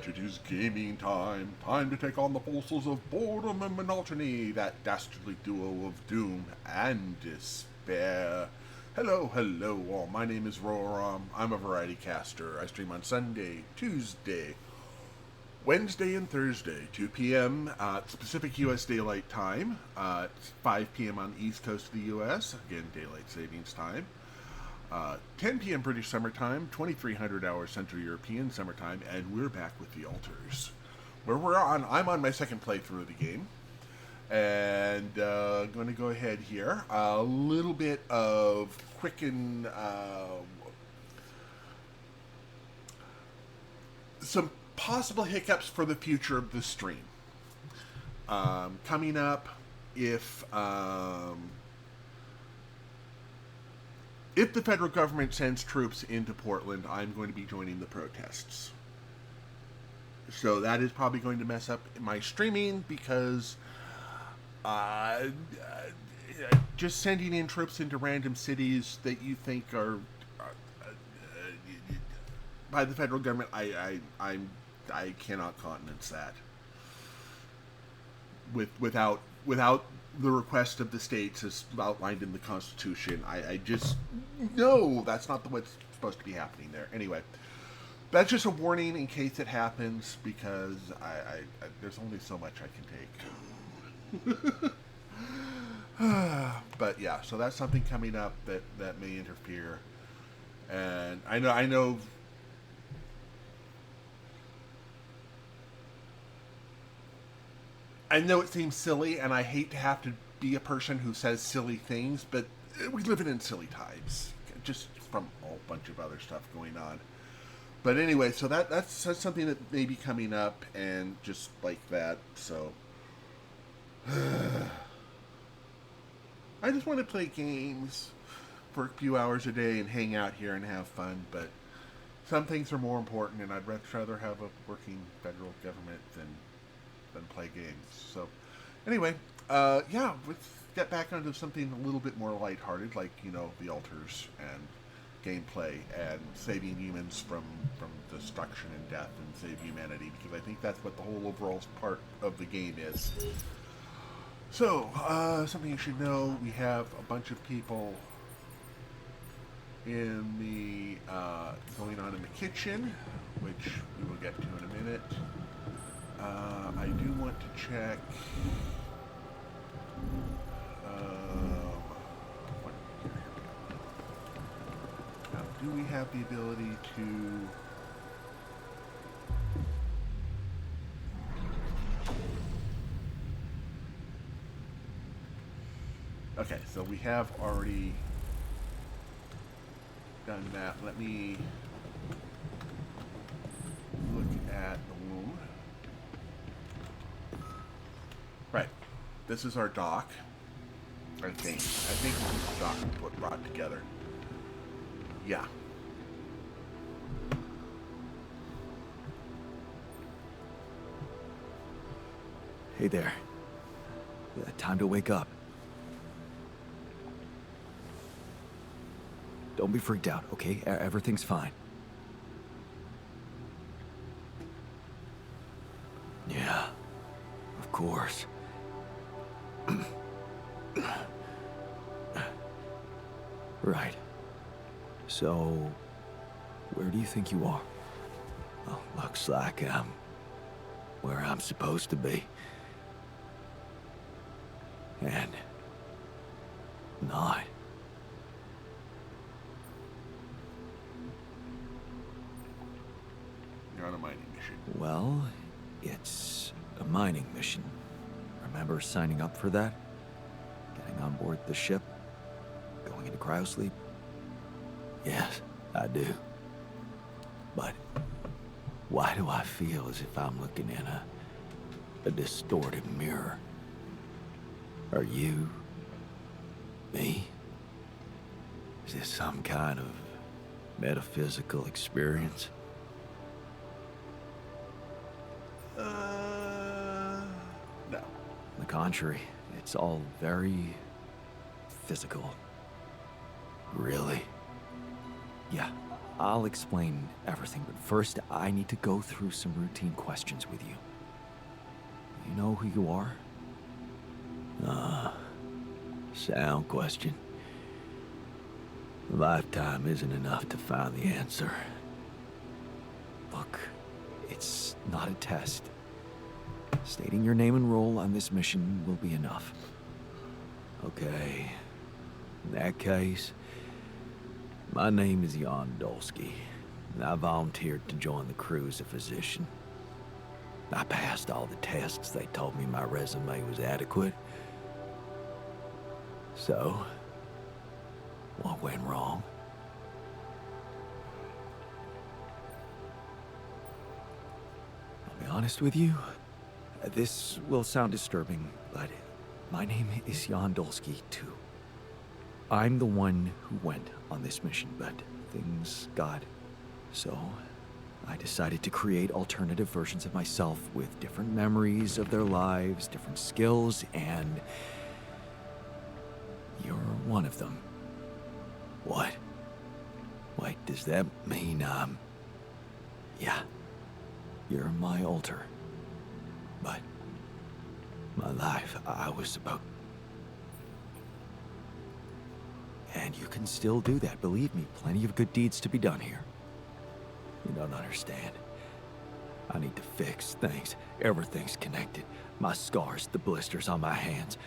yet, it is gaming time. Time to take on the forces of boredom and monotony, that dastardly duo of doom and despair. Hello, hello all. My name is Roram. I'm a variety caster. I stream on Sunday, Tuesday, Wednesday, and Thursday, 2 p.m. Pacific U.S. Daylight Time. It's 5 p.m. on the East Coast of the U.S. Again, Daylight Savings Time. 10 p.m. British Summertime, 2300 hours Central European Summertime, and we're back with the Altars. I'm on my second playthrough of the game, and going to go ahead here. A little bit of quicken, some possible hiccups for the future of the stream. Coming up, if the federal government sends troops into Portland, I'm going to be joining the protests. So that is probably going to mess up my streaming because just sending in troops into random cities that you think are by the federal government, I cannot countenance that without the request of the states as outlined in the Constitution. I just no, that's not what's supposed to be happening there. Anyway, that's just a warning in case it happens, because I there's only so much I can take. But yeah, so that's something coming up that may interfere, and I know. I know it seems silly, and I hate to have to be a person who says silly things, but we're living in silly times, just from a whole bunch of other stuff going on. But anyway, so that's something that may be coming up, and just like that, so... I just want to play games for a few hours a day and hang out here and have fun, but some things are more important, and I'd rather have a working federal government than play games. So anyway, yeah, let's get back onto something a little bit more lighthearted, like, the Altars and gameplay and saving humans from destruction and death and save humanity, because I think that's what the whole overall part of the game is. So, something you should know, we have a bunch of people in the going on in the kitchen, which we will get to in a minute. I do want to check do we have the ability to okay, so we have already done that. Let me look at the womb. Right. This is our dock. I think this is the dock we brought together. Yeah. Hey there. Time to wake up. Don't be freaked out, okay? Everything's fine. Yeah, of course. Right. So, where do you think you are? Well, looks like I'm where I'm supposed to be. And not. You're on a mining mission. Well, it's a mining mission. Remember signing up for that? Getting on board the ship? Going into cryosleep? Yes, I do. But why do I feel as if I'm looking in a distorted mirror? Are you? Me? Is this some kind of metaphysical experience? No. On the contrary, it's all very physical. Really? Yeah, I'll explain everything, but first I need to go through some routine questions with you. You know who you are? Sound question. A lifetime isn't enough to find the answer. Look, it's not a test. Stating your name and role on this mission will be enough. Okay. In that case, my name is Jan Dolsky, and I volunteered to join the crew as a physician. I passed all the tests. They told me my resume was adequate. So, what went wrong? I'll be honest with you. This will sound disturbing, but my name is Jan Dolsky, too. I'm the one who went on this mission, but things got so I decided to create alternative versions of myself with different memories of their lives, different skills, and you're one of them. What? Wait, does that mean, yeah, you're my alter. But my life, I was about... And you can still do that, believe me. Plenty of good deeds to be done here. You don't understand. I need to fix things. Everything's connected. My scars, the blisters on my hands.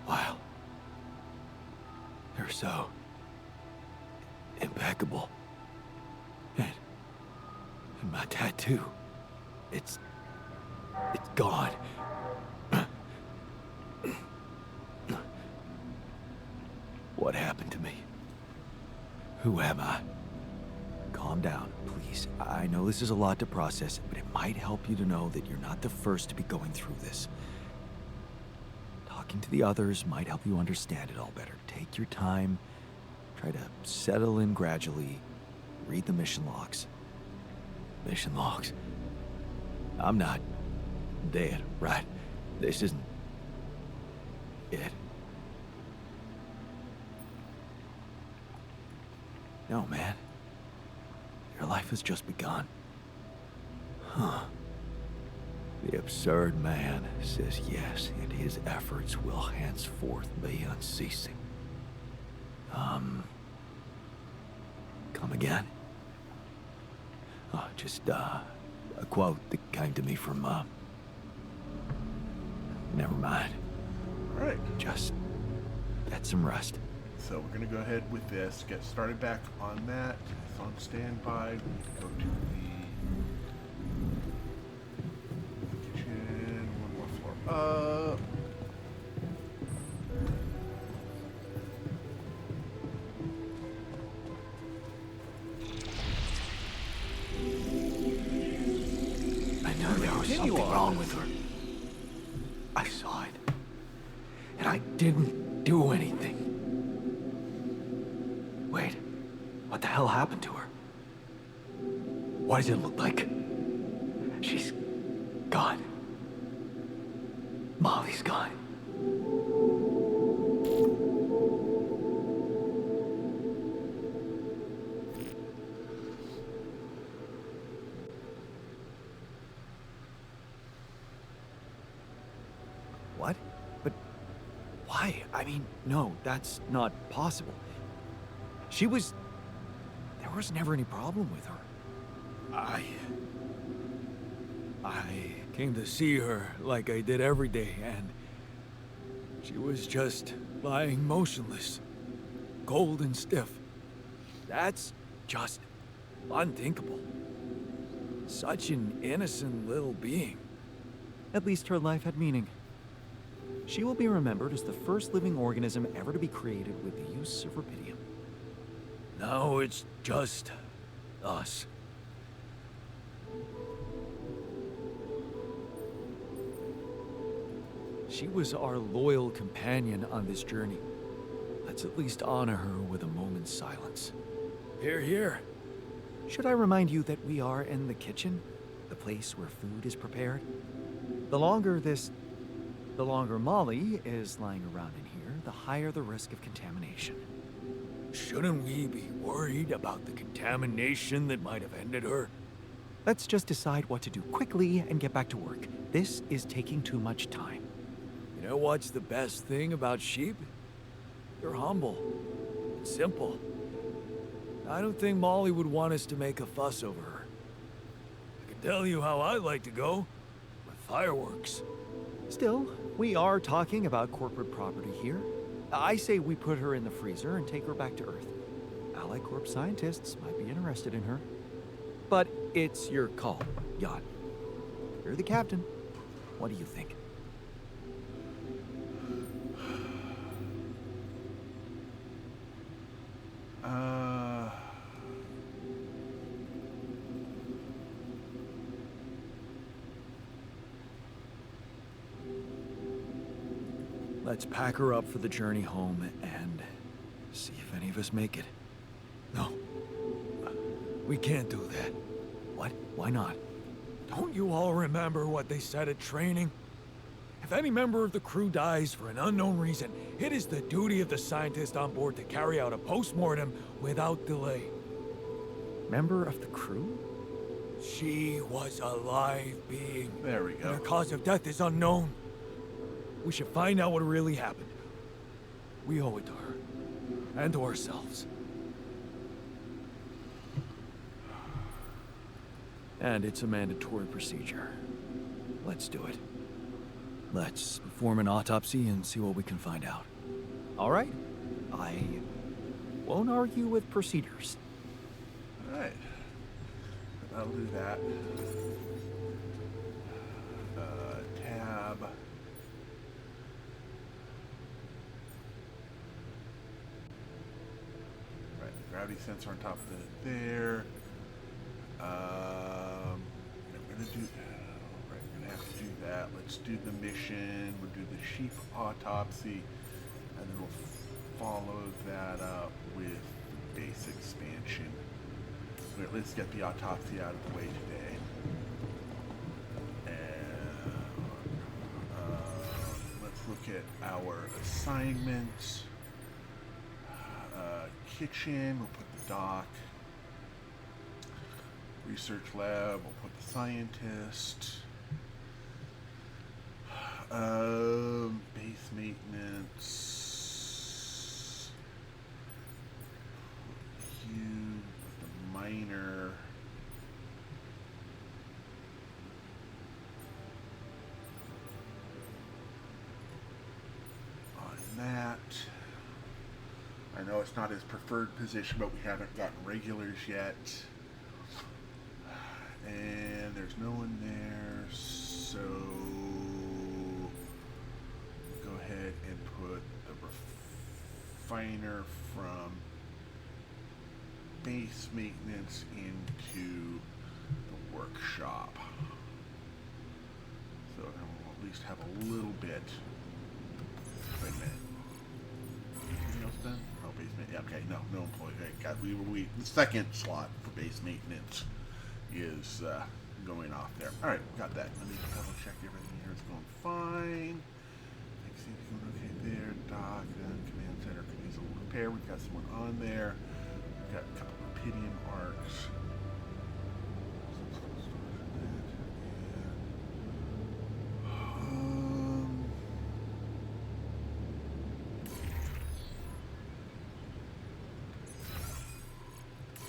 Wow. They're so... impeccable. And my tattoo, it's gone. What happened to me? Who am I? Calm down, please. I know this is a lot to process, but it might help you to know that you're not the first to be going through this. Talking to the others might help you understand it all better. Take your time. Try to settle in gradually. Read the mission logs. Mission logs. I'm not dead, right? This isn't it. No, man. Your life has just begun. Huh. The absurd man says yes, and his efforts will henceforth be unceasing. Come again? Just, a quote that came to me from, never mind. Alright. Just get some rest. So we're going to go ahead with this, get started back on that. It's on standby. We need to go to the kitchen. One more floor up. I know there was something wrong with her. I saw it. And I didn't do anything. Wait, what the hell happened to her? What does it look like? She's gone. Molly's gone. What? But why? I mean, no, that's not possible. There was never any problem with her. I came to see her like I did every day, and she was just lying motionless, cold and stiff. That's just unthinkable. Such an innocent little being. At least her life had meaning. She will be remembered as the first living organism ever to be created with the use of rubidium. Now it's just us. She was our loyal companion on this journey. Let's at least honor her with a moment's silence. Hear, hear. Should I remind you that we are in the kitchen? The place where food is prepared? The longer Molly is lying around in here, the higher the risk of contamination. Shouldn't we be worried about the contamination that might have ended her? Let's just decide what to do quickly and get back to work. This is taking too much time. You know what's the best thing about sheep? They're humble and simple. I don't think Molly would want us to make a fuss over her. I can tell you how I like to go. With fireworks. Still, we are talking about corporate property here. I say we put her in the freezer and take her back to Earth. Allied Corp scientists might be interested in her. But it's your call, Jan. You're the captain. What do you think? Let's pack her up for the journey home and see if any of us make it. No. We can't do that. What? Why not? Don't you all remember what they said at training? If any member of the crew dies for an unknown reason, it is the duty of the scientist on board to carry out a post-mortem without delay. Member of the crew? She was a live being. There we go. And her cause of death is unknown. We should find out what really happened. We owe it to her. And to ourselves. And it's a mandatory procedure. Let's do it. Let's perform an autopsy and see what we can find out. All right? I won't argue with procedures. All right. I'll do that. Tab. Right, the gravity sensor on top of it there. I'm gonna do. Right, we're gonna have to do that. Let's do the mission. We'll do the sheep autopsy, and then we'll follow that up with the base expansion. We'll at least get the autopsy out of the way today. And let's look at our assignments. Kitchen. We'll put the dock. Research lab, we'll put the scientist. Base maintenance. You, the miner. On that. I know it's not his preferred position, but we haven't gotten regulars yet. And there's no one there, so go ahead and put the refiner from base maintenance into the workshop. So then we'll at least have a little bit. Wait a minute. Anything else done? Oh, base maintenance. Okay, no employee. Okay, the second slot for base maintenance is going off there. All right, got that. Let me double check everything here. It's going fine. Seems going okay there. Dock, command center could use a little repair. We've got someone on there. We've got a couple of rubidium arcs.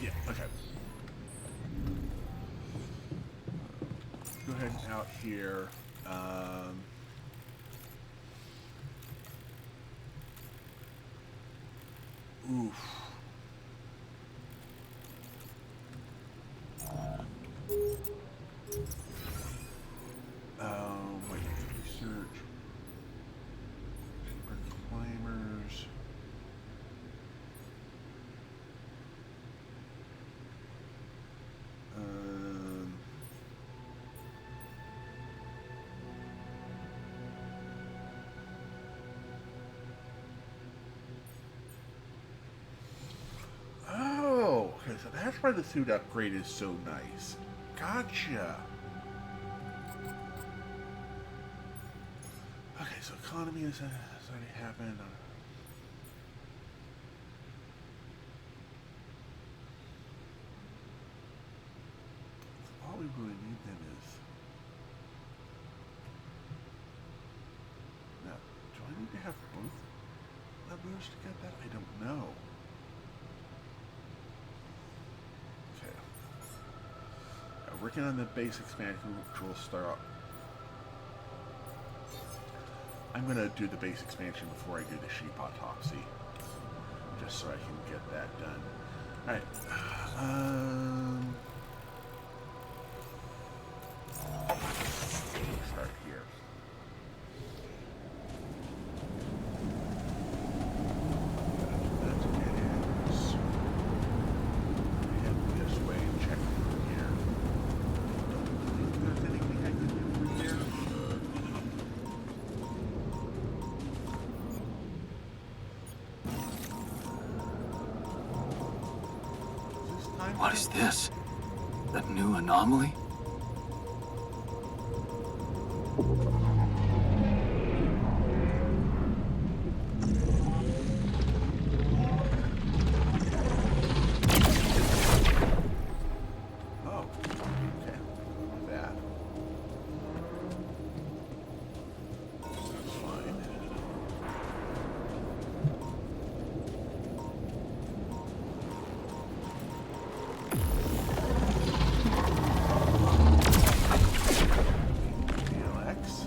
Yeah, okay. Go ahead and out here. Oof. Wait, research. Super climbers. Oh, okay, so that's why the suit upgrade is so nice. Gotcha. Okay, so economy has already happened. who I need then is... Now, do I need to have both levers to get that? I don't know. Okay. Working on the base expansion, which will start. I'm gonna do the base expansion before I do the sheep autopsy, just so I can get that done. All right. Start here. What is this? A new anomaly? Oh, okay. That. That's fine. Alex.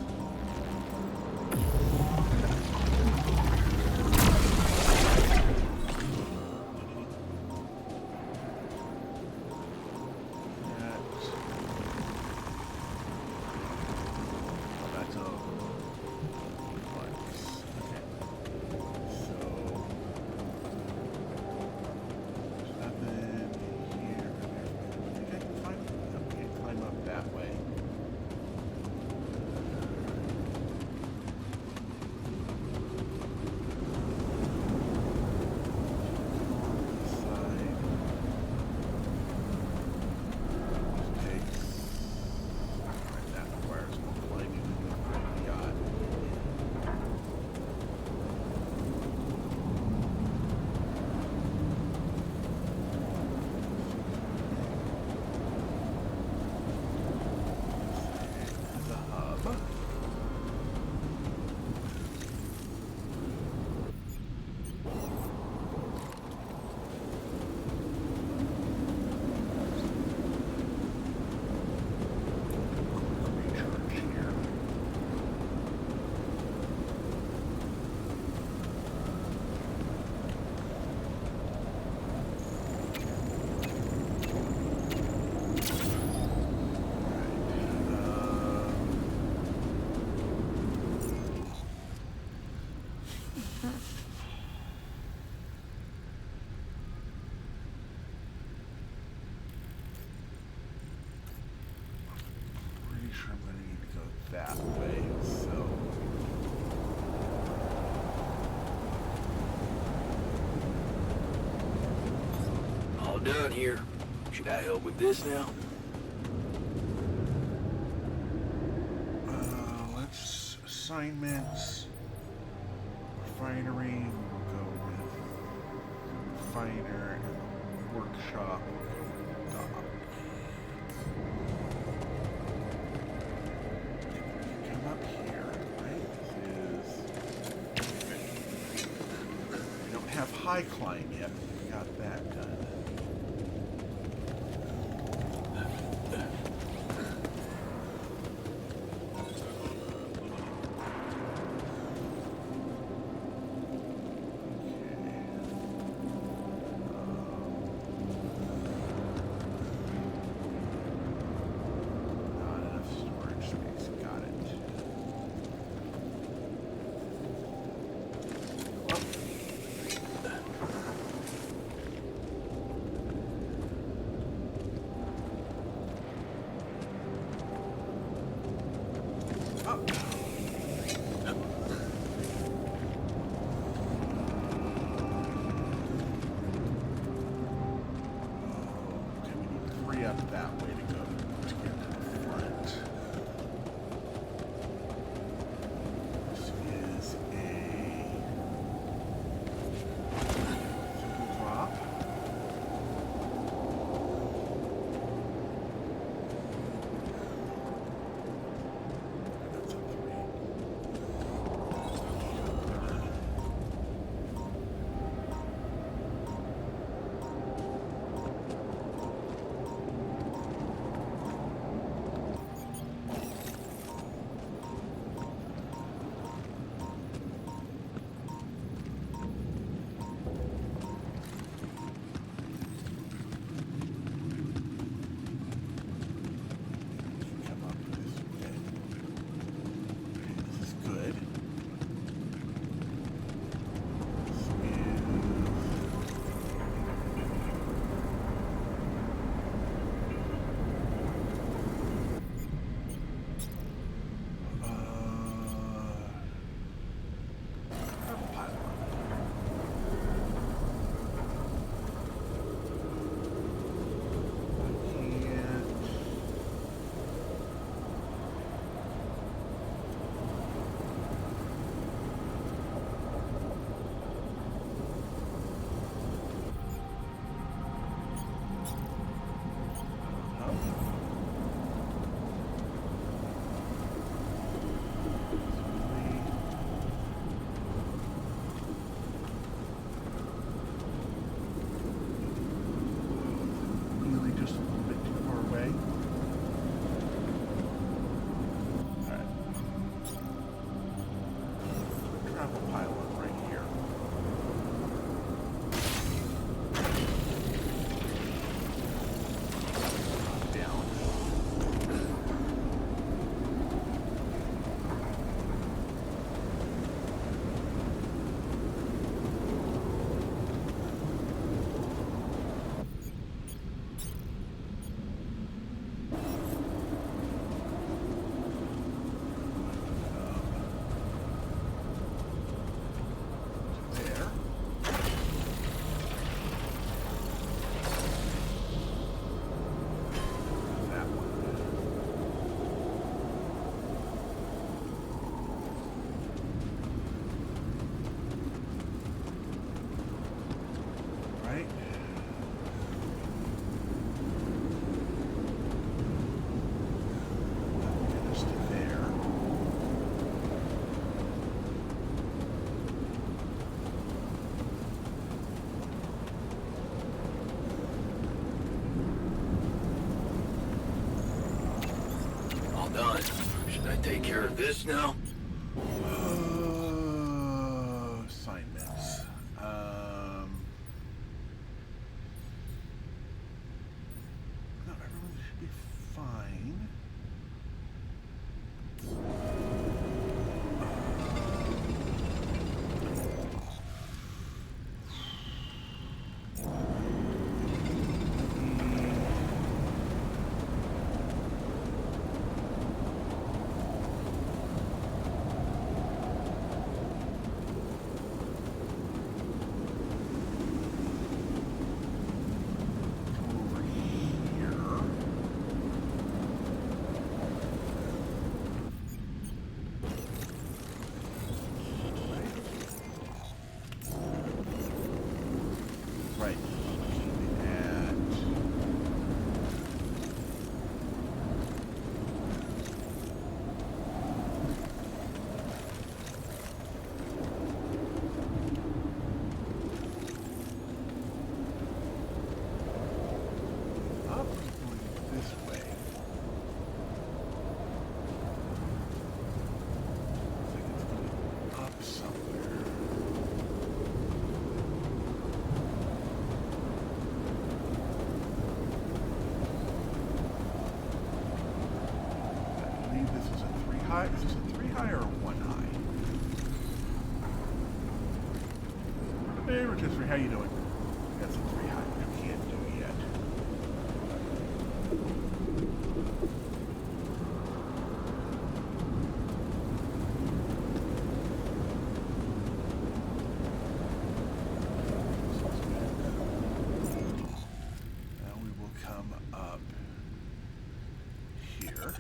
That's a flex. Okay. So there's nothing here. I think I can climb up that way. That requires more climbing than we've already got. The hub. Recharge here. Pretty sure I'm gonna need to go that way, so. All done here. Should I help with this now? Let's assignments. Refinery, we'll go with refiner, and workshop, we'll go with dock. Come up here, right? This is. We don't have high climb yet, but we got that done. Not enough storage space. Got it. Up. Okay, we need 3 up that way to go to get to the front. This is a fuel drop. done. Should I take care of this now? Assignments. No, everyone should be fine. Right. And up going this way. Looks like it's going up somewhere. I believe this is a 3 high. Is this a 3 high or a 1 high? Hey, Rotisserie, how you doing? That's a 3 high, which we can't do yet. Now we will come up here.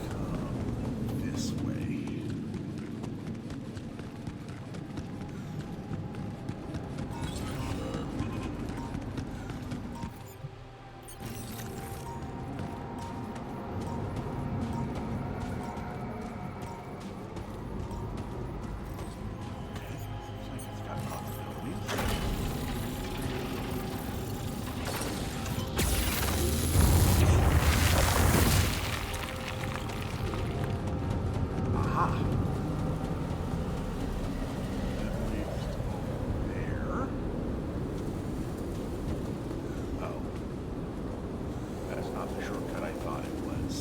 Come this way. Seems like it's got possibilities. Aha! That leads there. Oh. That's not the shortcut I thought it was.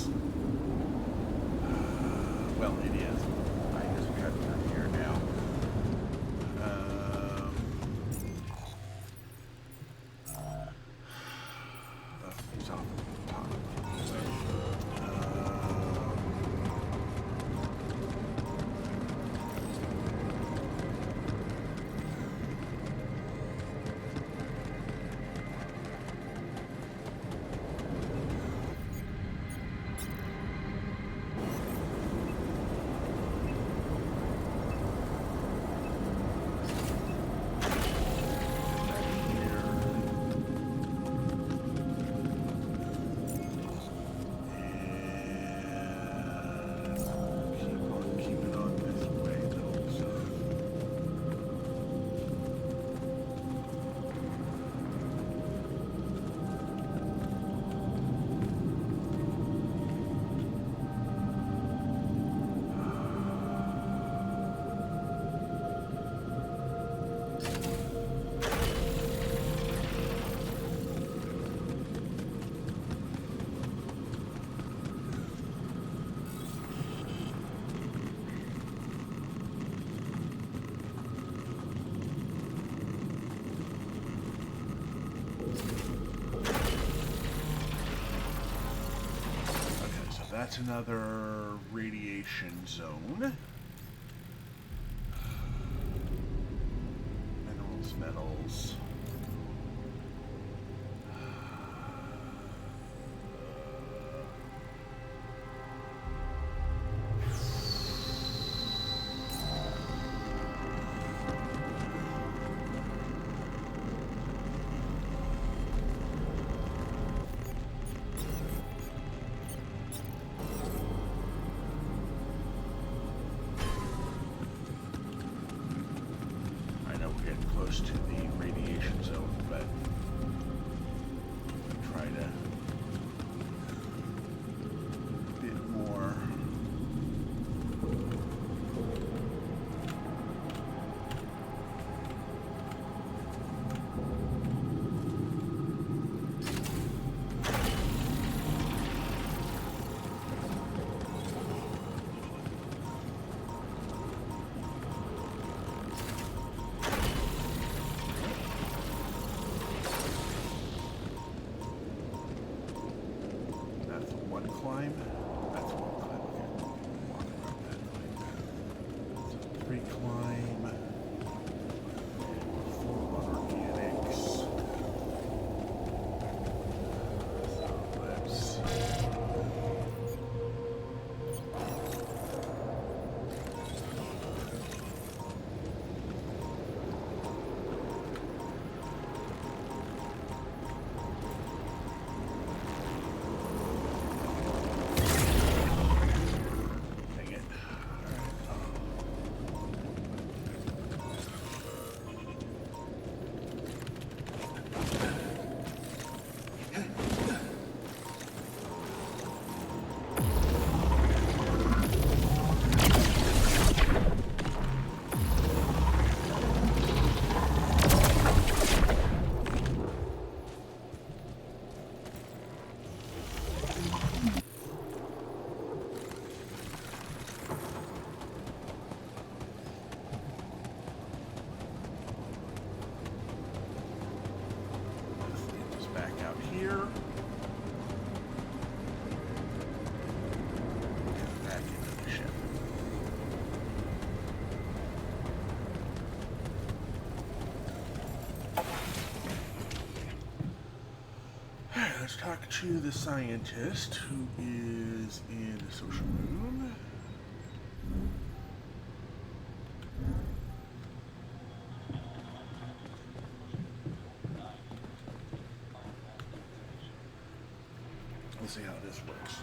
Well, it is. I just cut through here now. He's off the top. Keep on keeping on this way, though. So. Okay, so that's another radiation zone. Metals. here. Back into the ship. Alright, let's talk to the scientist who is in the social room. Let's see how this works.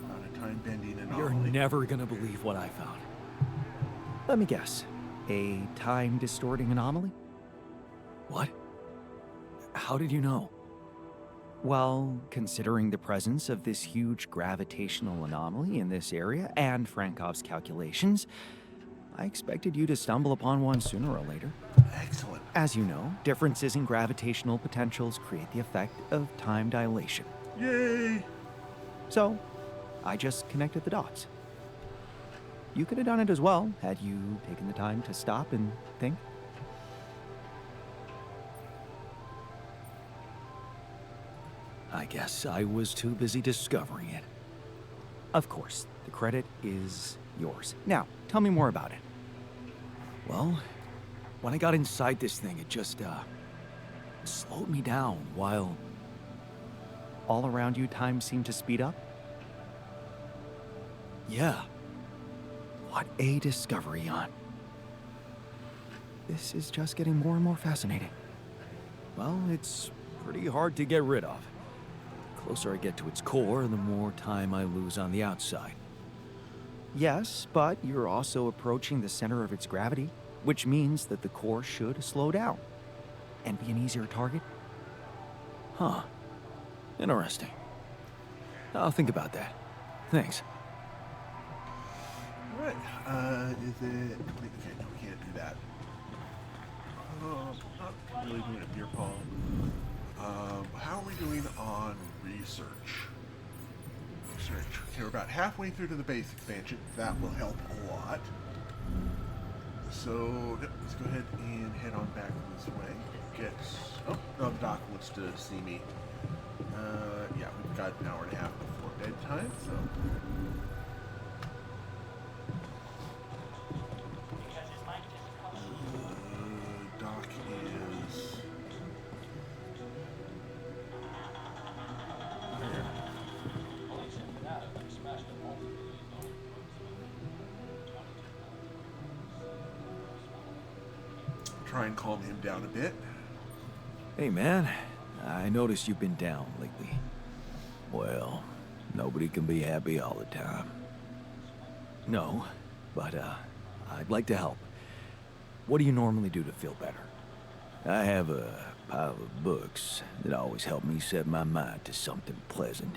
On a time-bending anomaly. You're never gonna believe what I found. Let me guess. A time-distorting anomaly? What? How did you know? Well, considering the presence of this huge gravitational anomaly in this area and Frankov's calculations, I expected you to stumble upon one sooner or later. Excellent. As you know, differences in gravitational potentials create the effect of time dilation. Yay! So, I just connected the dots. You could have done it as well, had you taken the time to stop and think. I guess I was too busy discovering it. Of course, the credit is yours. Now, tell me more about it. Well, when I got inside this thing, it just, slowed me down while... All around you, time seemed to speed up? Yeah. What a discovery, Jan. This is just getting more and more fascinating. Well, it's pretty hard to get rid of. The closer I get to its core, the more time I lose on the outside. Yes, but you're also approaching the center of its gravity, which means that the core should slow down and be an easier target. Huh. Interesting. I'll think about that. Thanks. Right. Is it... Okay, no, we can't do that. Not really doing a beer pong. How are we doing on research? Okay, we're about halfway through to the base expansion. That will help a lot. So, let's go ahead and head on back this way. Oh, no, the doc wants to see me. Yeah, we've got an hour and a half before bedtime, so... Doc is... Here. Try and calm him down a bit. Hey, man. I noticed you've been down lately. Well, nobody can be happy all the time. No, but, I'd like to help. What do you normally do to feel better? I have a pile of books that always help me set my mind to something pleasant.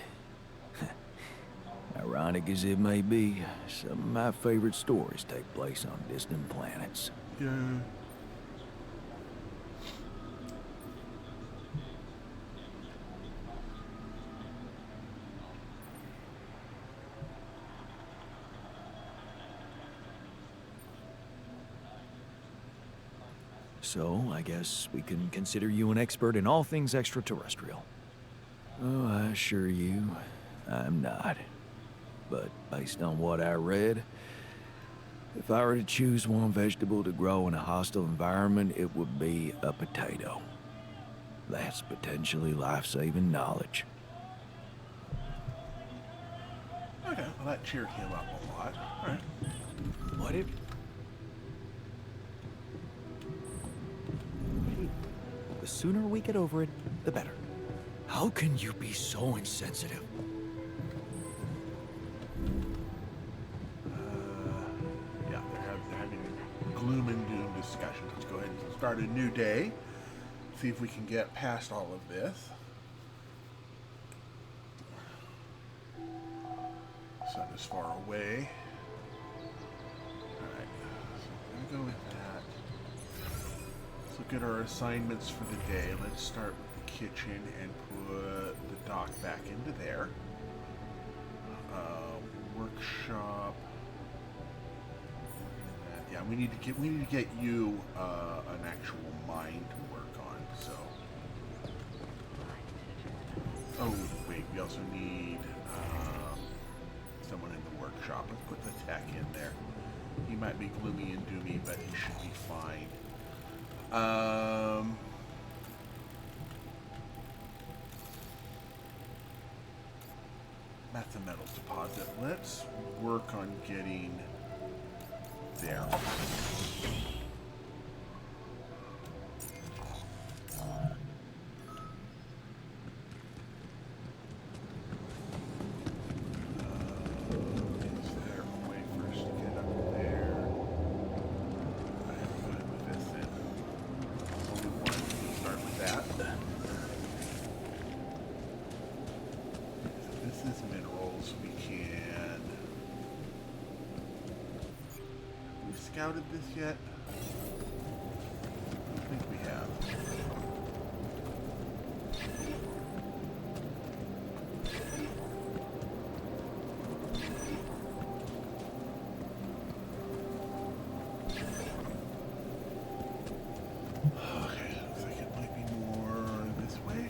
Ironic as it may be, some of my favorite stories take place on distant planets. Yeah. So, I guess we can consider you an expert in all things extraterrestrial. Oh, I assure you, I'm not. But based on what I read, if I were to choose one vegetable to grow in a hostile environment, it would be a potato. That's potentially life-saving knowledge. Okay, well that cheered him up a lot. Alright. What if... The sooner we get over it, the better. How can you be so insensitive? Yeah, they're having gloom and doom discussions. Let's go ahead and start a new day. See if we can get past all of this. Sun is far away. Alright, so I'm gonna go with that. Let's look at our assignments for the day. Let's start with the kitchen and put the dock back into there. Workshop. Yeah, we need to get you an actual mine to work on. So also need someone in the workshop. Let's put the tech in there. He might be gloomy and doomy, but he should be fine. That's a metals deposit. Let's work on getting there. Scouted this yet? I don't think we have. Okay, looks like it might be more this way.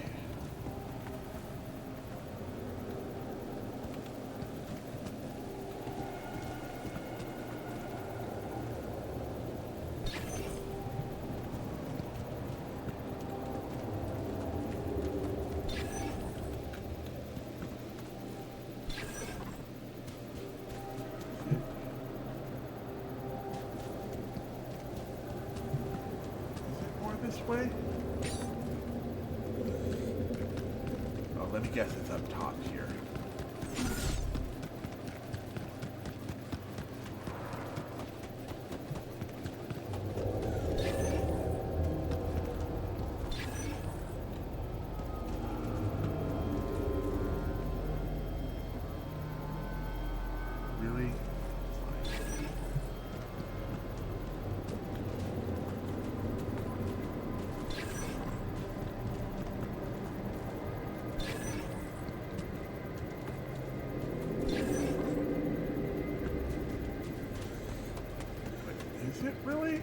This way? Oh, let me guess it's up top here. Really? Is it really?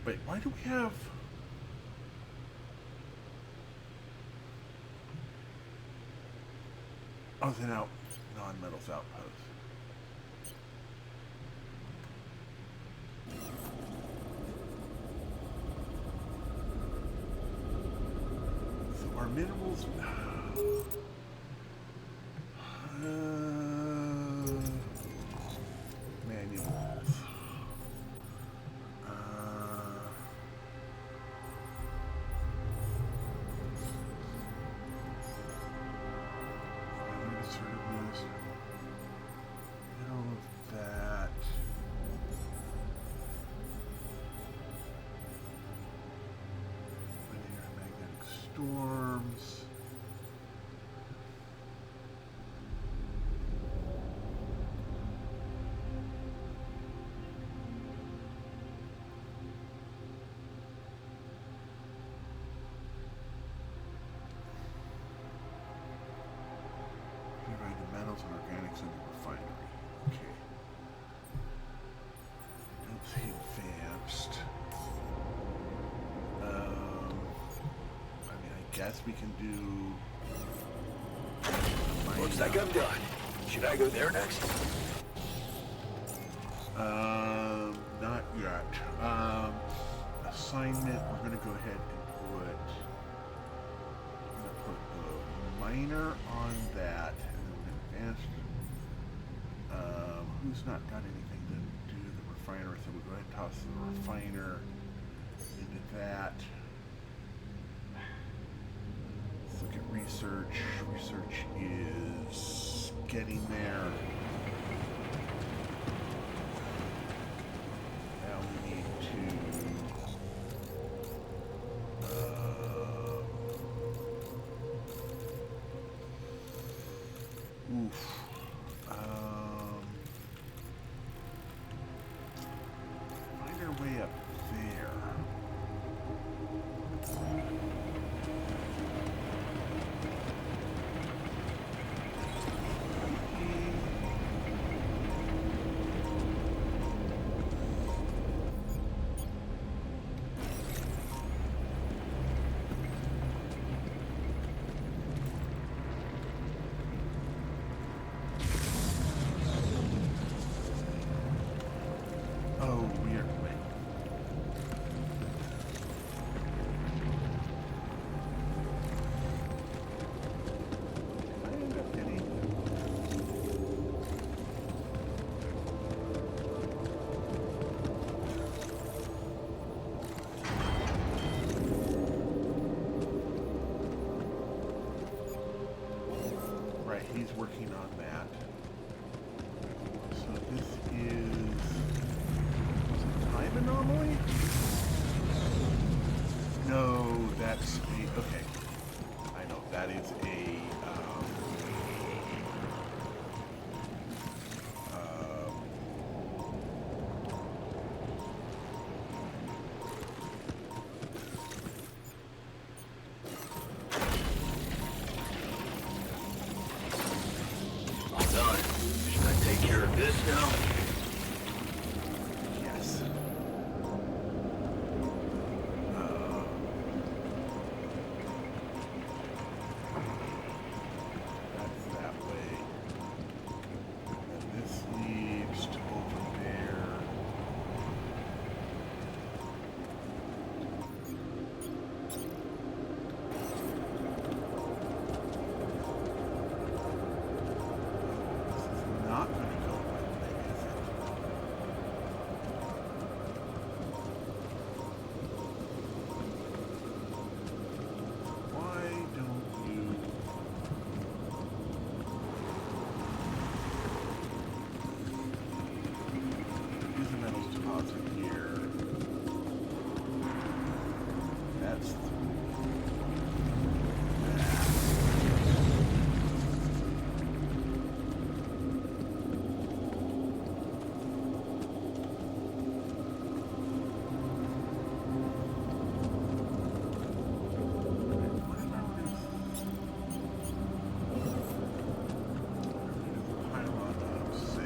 Wait, why do we have... Oh, it's an non-metals outpost. So our minerals... manuals. Assertiveness. All of that. Linear magnetic storms. Metals and organics in the refinery. Okay. Don't see advanced. I mean, I guess we can do. Looks like I'm done. Should I go there next? Not yet. Assignment. We're gonna go ahead and put. I'm gonna put the miner on that. Advanced. Who's not got anything to do the refiner? So we'll go ahead and toss the refiner into that. research. Research is getting there. Now we need to... oof. Find our way up there. Oh, weird. I end up getting... Right, he's working on that. So this is a time anomaly? No, that's a... Okay. I know, that is a... All done. Should I take care of this now? yes. That's that way. And this leads to over there. This is not going to go my way, is it? Why don't you... Use the metals deposit here. That's that. Pylon of, say,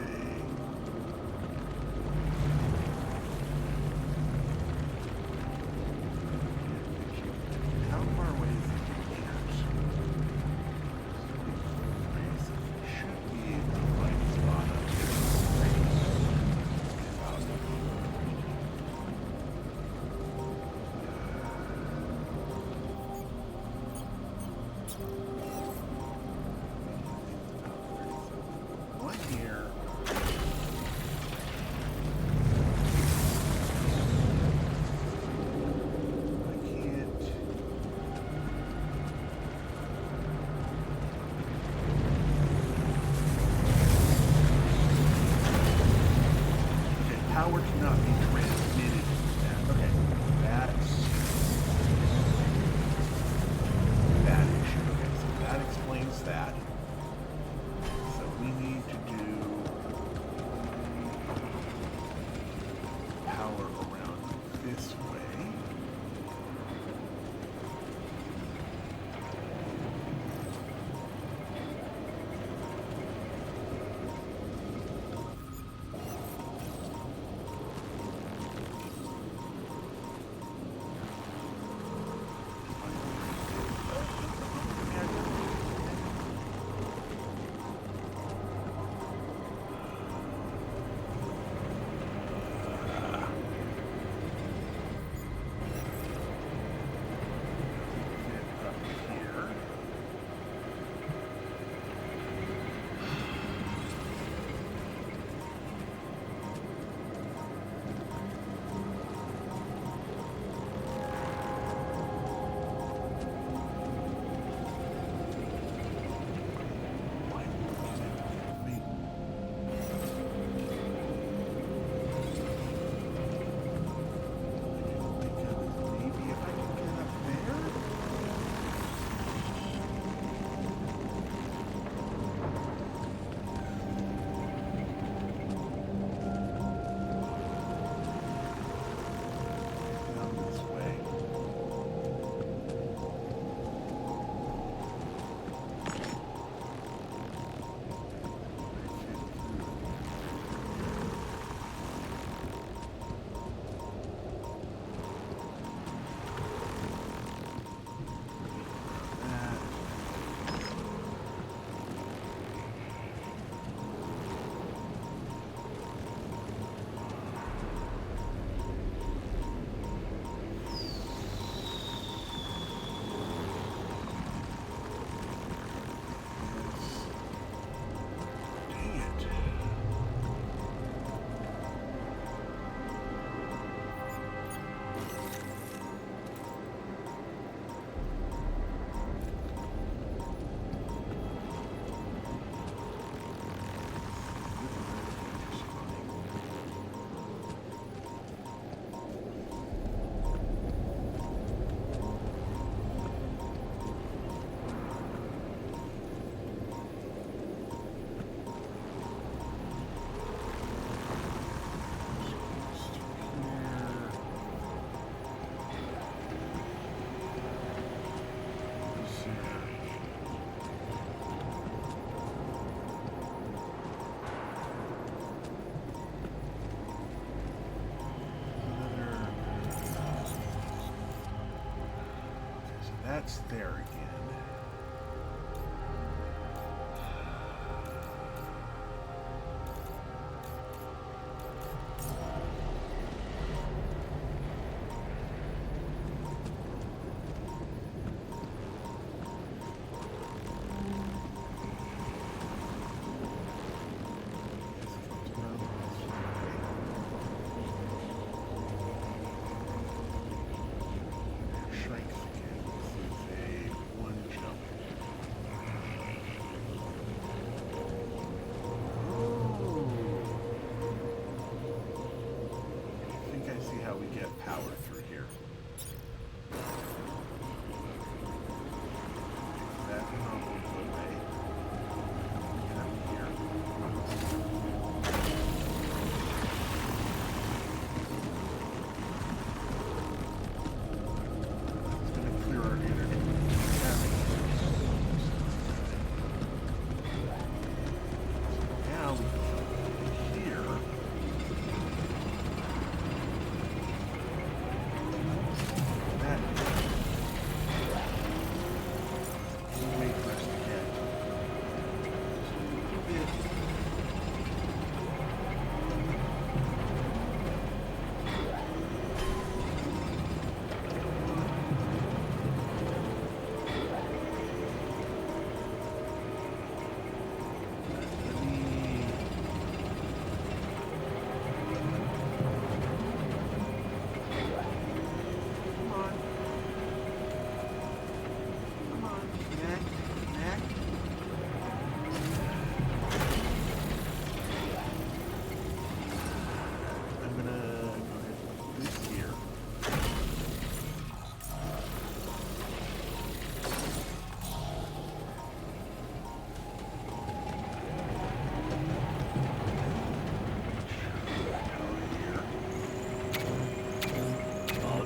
that's there again.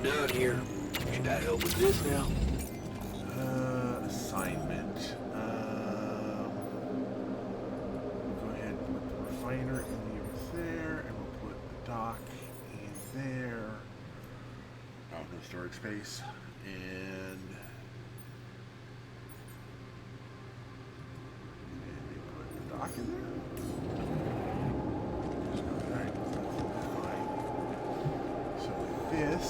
Done here. Should I help with this now? Assignment. We'll go ahead and put the refiner in there, and we'll put the dock in there. Oh, no storage space. And we put the dock in there. Alright, that's fine. So this.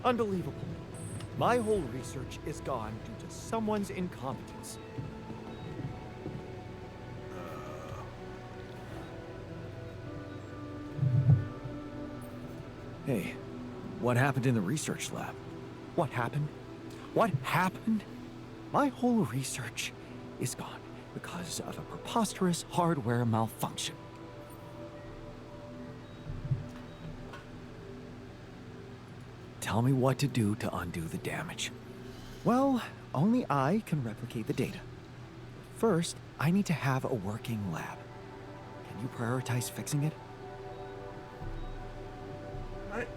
Unbelievable. My whole research is gone due to someone's incompetence. Hey, what happened in the research lab? What happened? What happened? My whole research is gone because of a preposterous hardware malfunction. Tell me what to do to undo the damage. Well, only I can replicate the data. First, I need to have a working lab. Can you prioritize fixing it? Alright,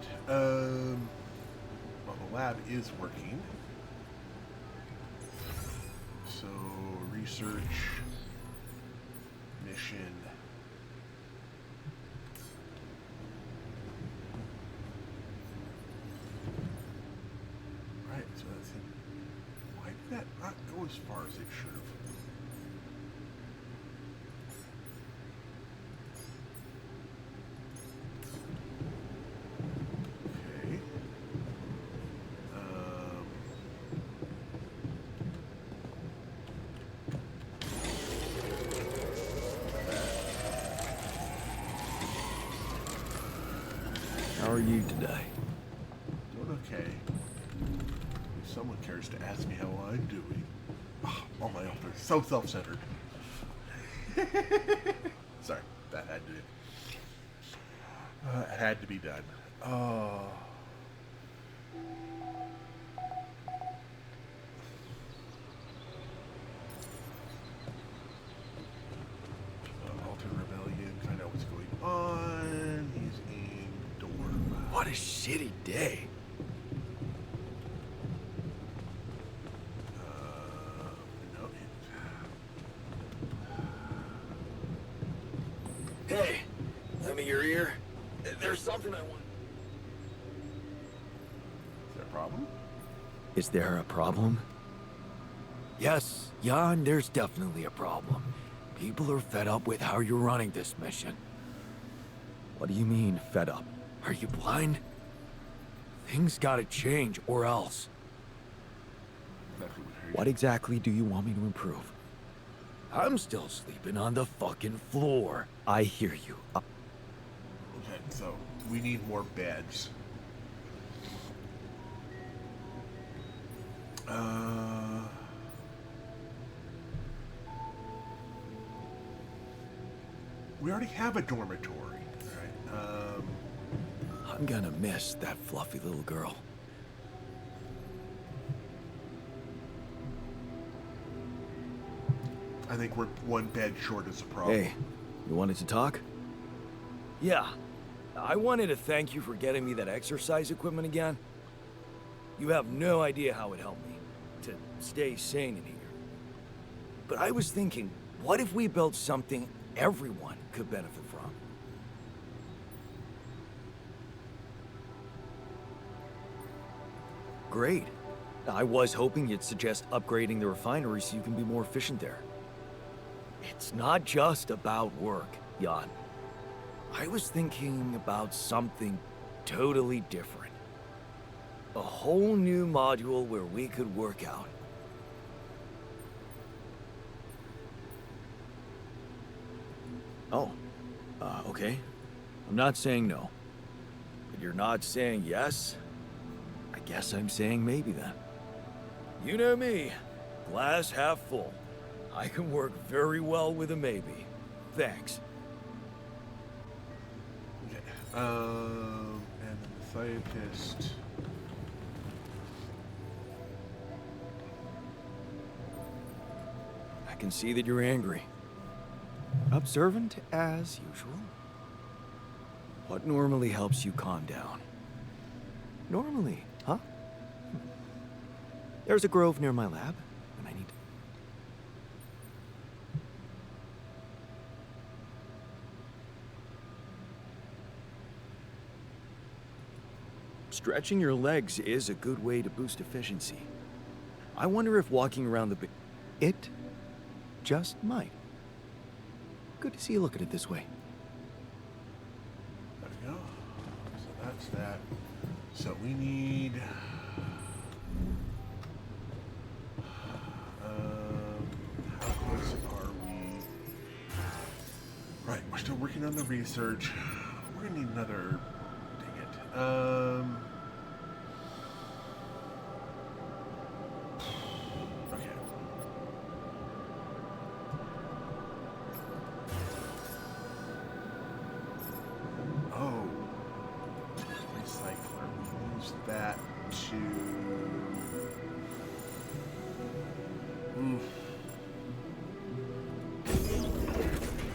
the lab is working. So, research, mission. Right, so that's it. Why did that not go as far as it should have? Okay. How are you today? Doing okay. If someone cares to ask me how I'm doing. Oh my god, they're so self-centered. Sorry, that had to be done. Alter Rebellion, find out what's going on. He's in dorm. What a shitty day. No, Hey, lend me your ear. There's something I want. is there a problem? Is there a problem? Yes, Jan, there's definitely a problem. People are fed up with how you're running this mission. What do you mean, fed up? Are you blind? Things gotta change, or else. Exactly what What exactly do you want me to improve? I'm still sleeping on the fucking floor. I hear you. Okay, so we need more beds. We already have a dormitory. Alright, I'm gonna miss that fluffy little girl. I think we're one bed short is a problem. Hey, you wanted to talk? Yeah, I wanted to thank you for getting me that exercise equipment again. You have no idea how it helped me to stay sane in here. But I was thinking, what if we built something everyone could benefit from? Great. I was hoping you'd suggest upgrading the refinery so you can be more efficient there. It's not just about work, Jan. I was thinking about something totally different. A whole new module where we could work out. Oh, okay. I'm not saying no. But you're not saying yes? I guess I'm saying maybe then. You know me. Glass half full. I can work very well with a maybe. Thanks. Okay. And then the scientist. I can see that you're angry. Observant as usual. What normally helps you calm down? Normally, huh? There's a grove near my lab, and I need to... Stretching your legs is a good way to boost efficiency. I wonder if walking around the It just might. Good to see you look at it this way. There we go. So that's that. So we need. How close are we? Right, we're still working on the research. We're gonna need another. Dang it. Okay. Oh, recycler. We use that to.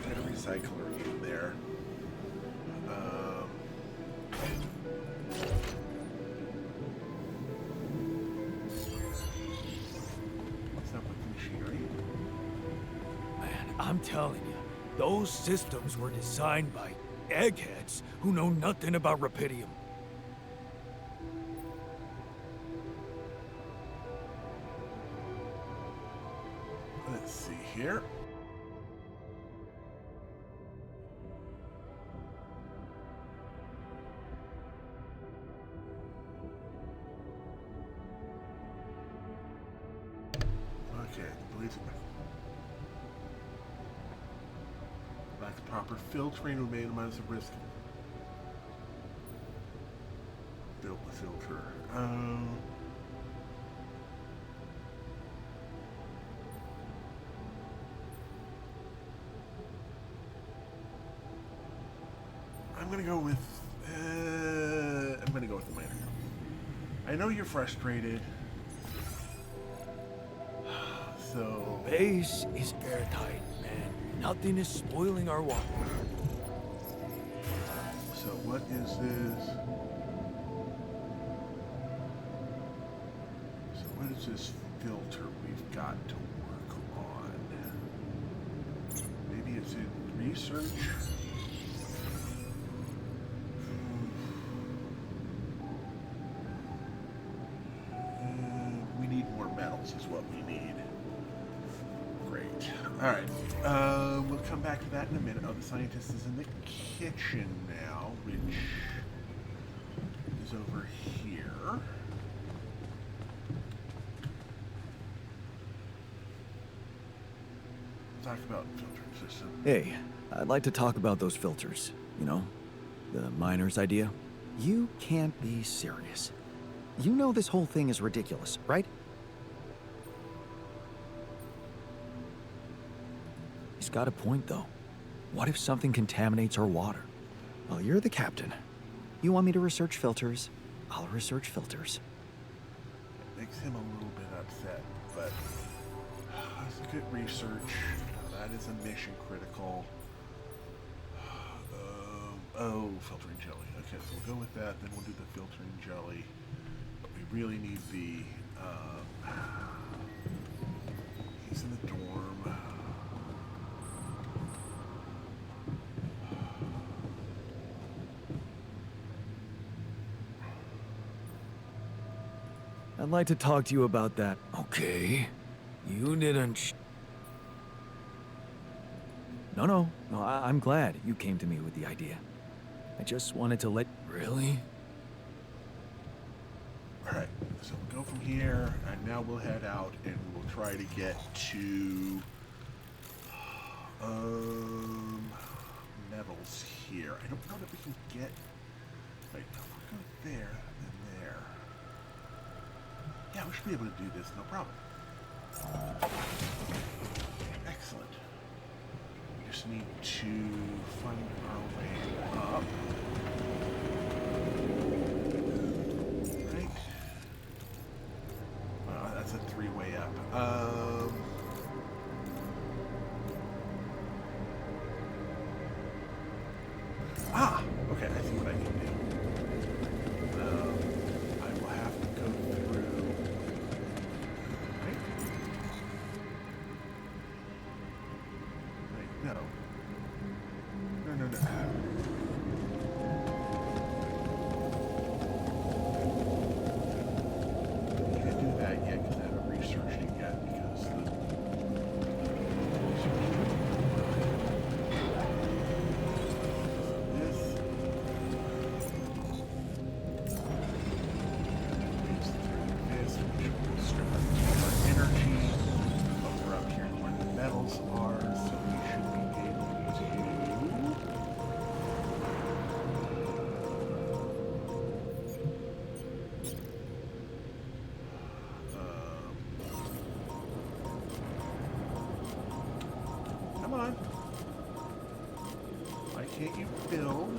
Get a recycler in there. I'm telling you, those systems were designed by eggheads who know nothing about Rapidium. Let's see here. Okay, believe it. Lack proper filtering will minimize the risk. Build the filter. I'm gonna go with. I'm gonna go with the miner. I know you're frustrated. So. Base is airtight, man. Nothing is spoiling our water. So what is this? So what is this filter we've got to work on? Maybe it's in research? We need more metals is what we need. Great. Alright. We'll come back to that in a minute. Oh, the scientist is in the kitchen now, which is over here. Talk about filtering system. Hey, I'd like to talk about those filters. You know, the miner's idea. You can't be serious. You know this whole thing is ridiculous, right? He's got a point, though. What if something contaminates our water? Well, you're the captain. You want me to research filters? I'll research filters. It makes him a little bit upset, but it's good research. That is a mission critical. Oh, filtering jelly. Okay, so we'll go with that. Then we'll do the filtering jelly. But we really need the. He's in the dorm. I'd like to talk to you about that. Okay. You didn't No, I'm glad you came to me with the idea. I just wanted to let... Really? Alright, so we'll go from here, and now we'll head out, and we'll try to get to... metals here. I don't know that we can get... Wait, no, we'll go there, and there. Yeah, we should be able to do this, no problem. Excellent. We just need to find our way up. Right? Wow, that's a three-way up. Okay, I see what I can do. I will have to go through. Right? Wait, no. No. Can't do that yet because I haven't researched it yet because the. This. Which will strip us of our energy. But we're up here where the metals are, so we should be able to. Come on. Why can't you build?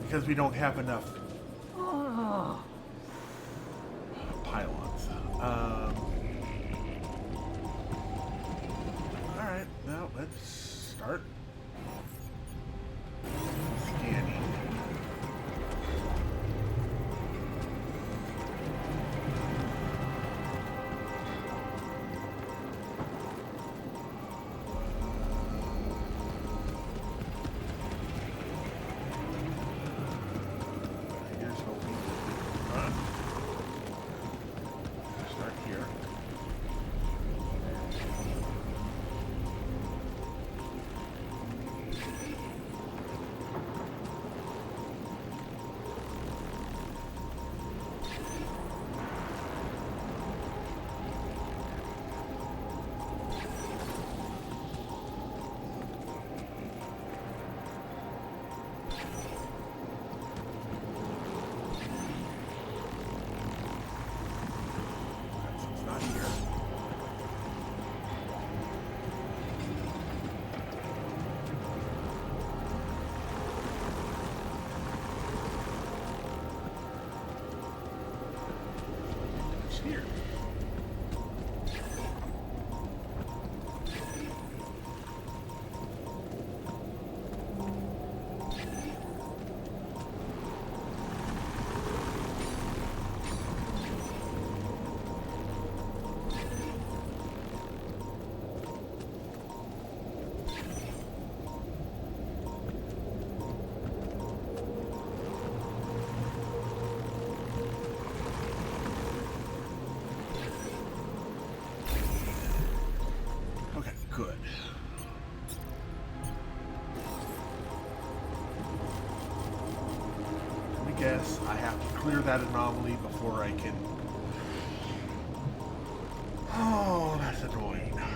Because we don't have enough pylons. Alright, now let's start scanning. guess I have to clear that anomaly before I can... Oh, that's annoying. I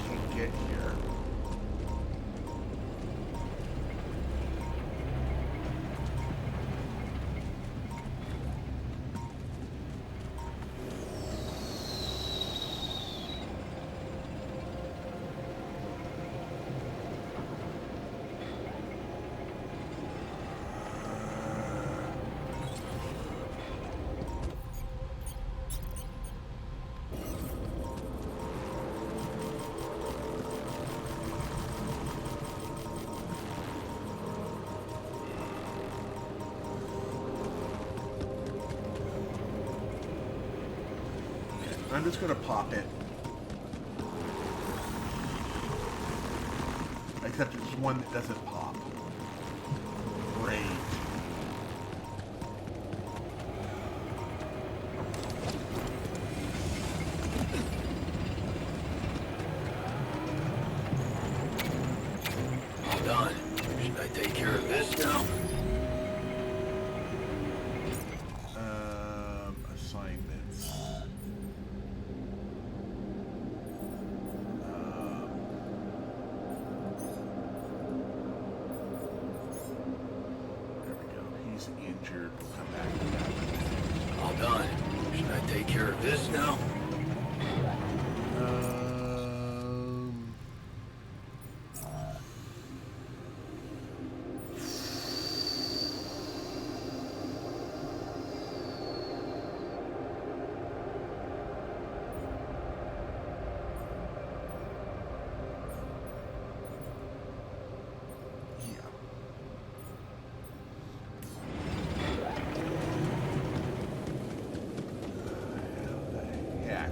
can't get here. I'm just gonna pop it. Except it's one that doesn't pop. Great. All done. Should I take care of this now? Assignments. There we go. He's injured. We'll come back to that. All done. Should I take care of this now? Yeah. The heck?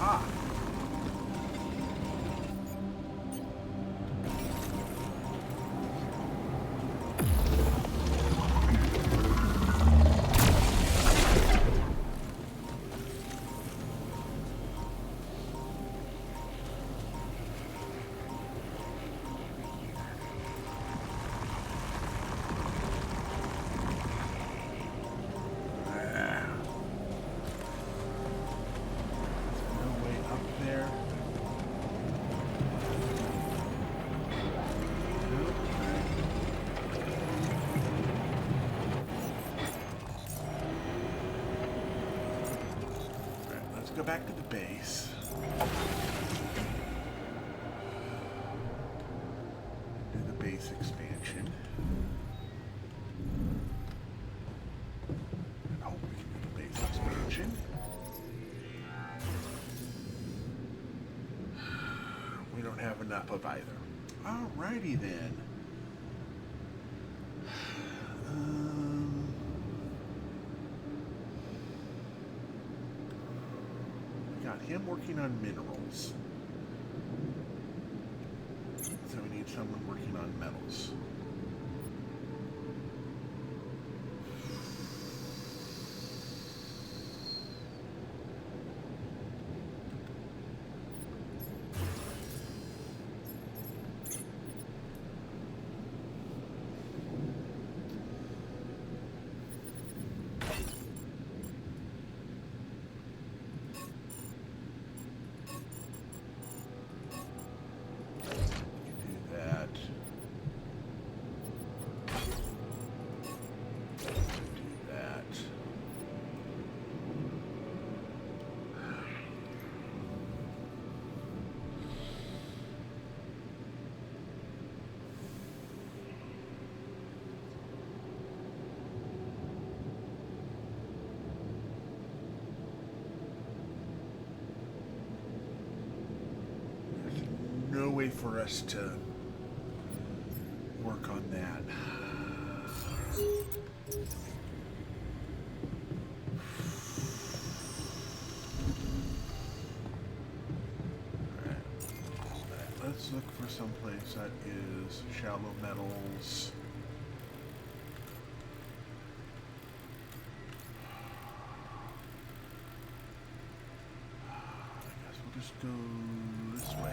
Ah. No way up there. Alright, let's go back to the base. Do the base expansion. And hope we can do the base expansion. We don't have enough of either. Alrighty then. We got him working on minerals. So we need someone working on metals. Do that. Do that. There's no way for us to work on that. let's look for some place that is shallow metals. I guess we'll just go this way.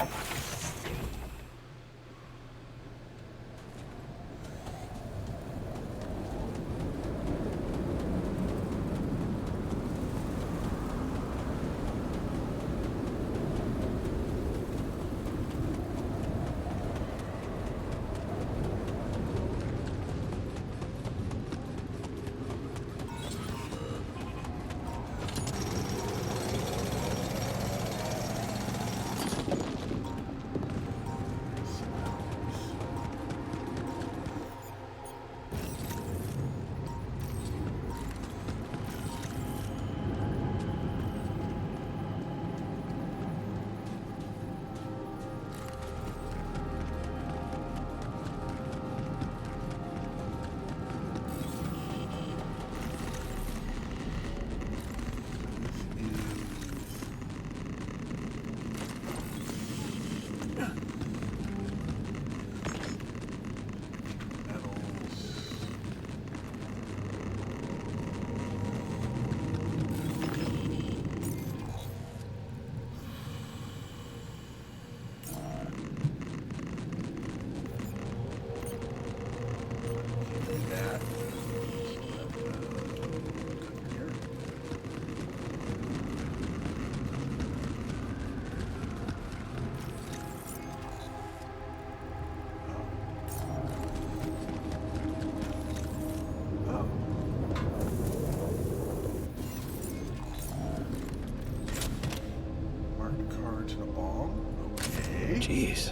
Jeez,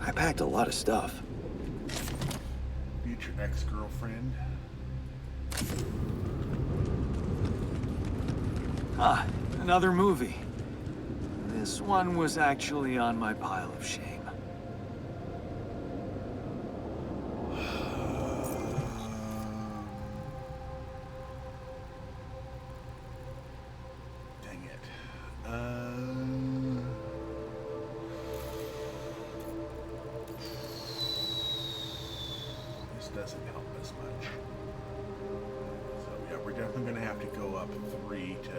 I packed a lot of stuff. Future ex-girlfriend. Ah, another movie. This one was actually on my pile of shame. Dang it. This doesn't help us much. So yeah, we're definitely going to have to go up 3 to...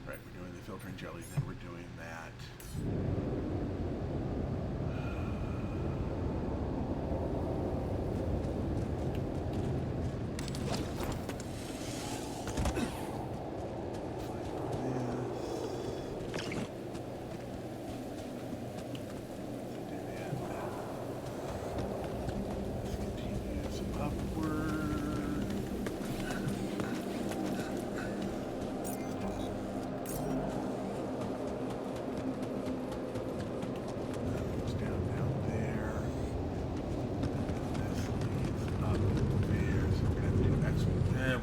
Right, we're doing the filtering jelly, then we're doing that.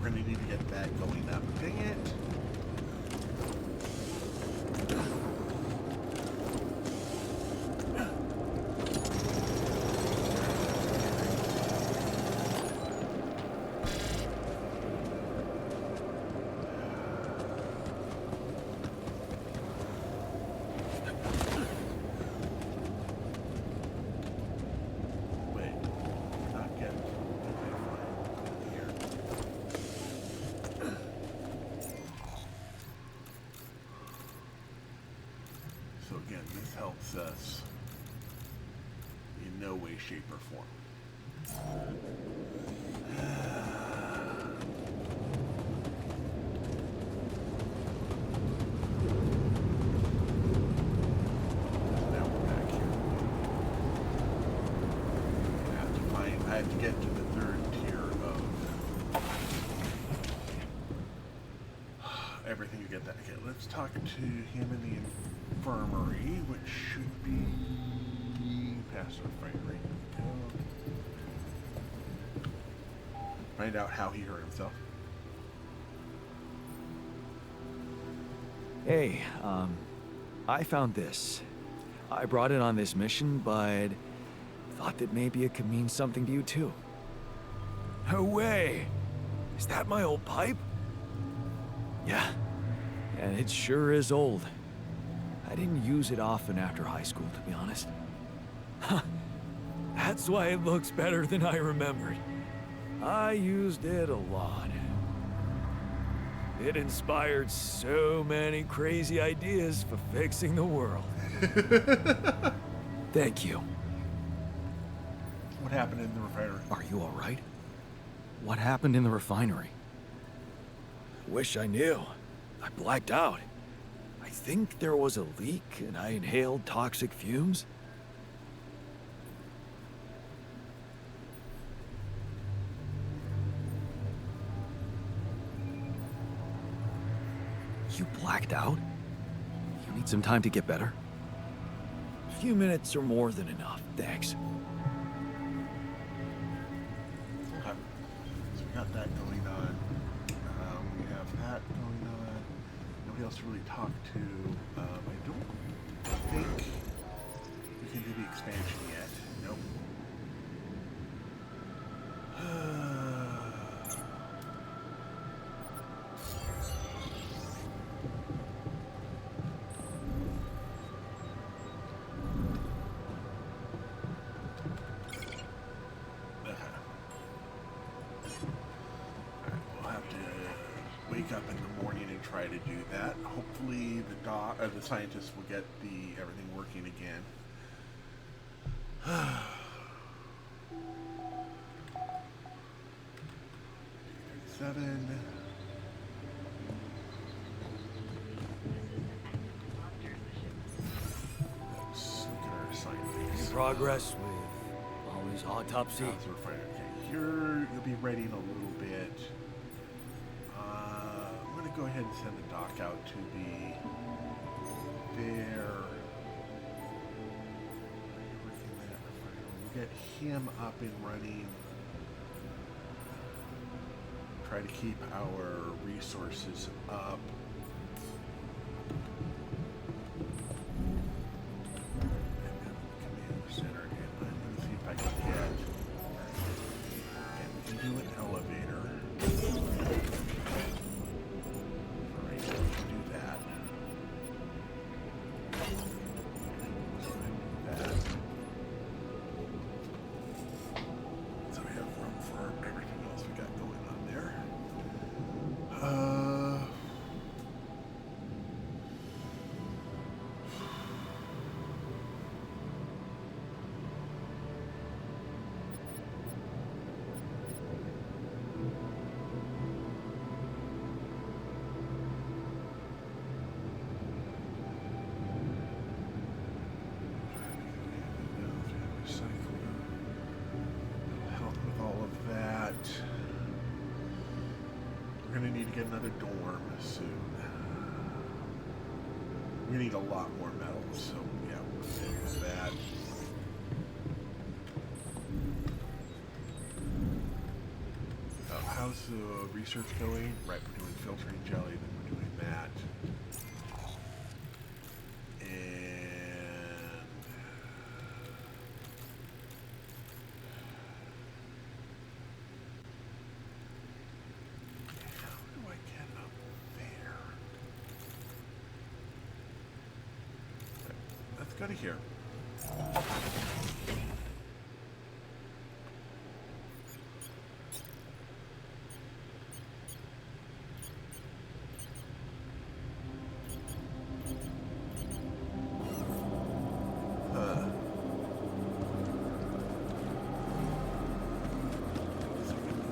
We're going to need to get that going up. Dang it. Wait, not yet. Okay, fine. Here. So again, this helps us in no way, shape, or form. Now we're back here. I have to get to the 3rd tier of everything to get that. Okay, let's talk to him in the infirmary, which should be past our frame rate. Find out how he hurt himself. Hey, I found this. I brought it on this mission, but thought that maybe it could mean something to you too. No way! Is that my old pipe? Yeah, and it sure is old. I didn't use it often after high school, to be honest. Huh. That's why it looks better than I remembered. I used it a lot. It inspired so many crazy ideas for fixing the world. Thank you. What happened in the refinery? Are you all right? What happened in the refinery? Wish I knew. I blacked out. I think there was a leak and I inhaled toxic fumes. You blacked out? You need some time to get better? A few minutes are more than enough, thanks. Okay. So we got that going on. We have that going on. Nobody else to really talk to. I don't think we can do the expansion yet. Nope. Wake up in the morning and try to do that. Hopefully the scientists will get everything working again. 37. Let's look at our Any assignments. progress with Ollie's autopsy? How's the refinery? Okay, you'll be ready in a little bit. I'm going to go ahead and send the doc out to be there. We'll get him up and running. Try to keep our resources up. Command center, and I'm going to see if I can get. And we can do an elevator. Alright, let's do that. So we have room for everything else we got going on there. Help with all of that. We're gonna need to get another dorm soon. We need a lot more metal, so yeah, we'll do that. How's the research going? Right, we're doing filtering jelly, then we're doing that. And how do I get up there? Okay, let's go to here.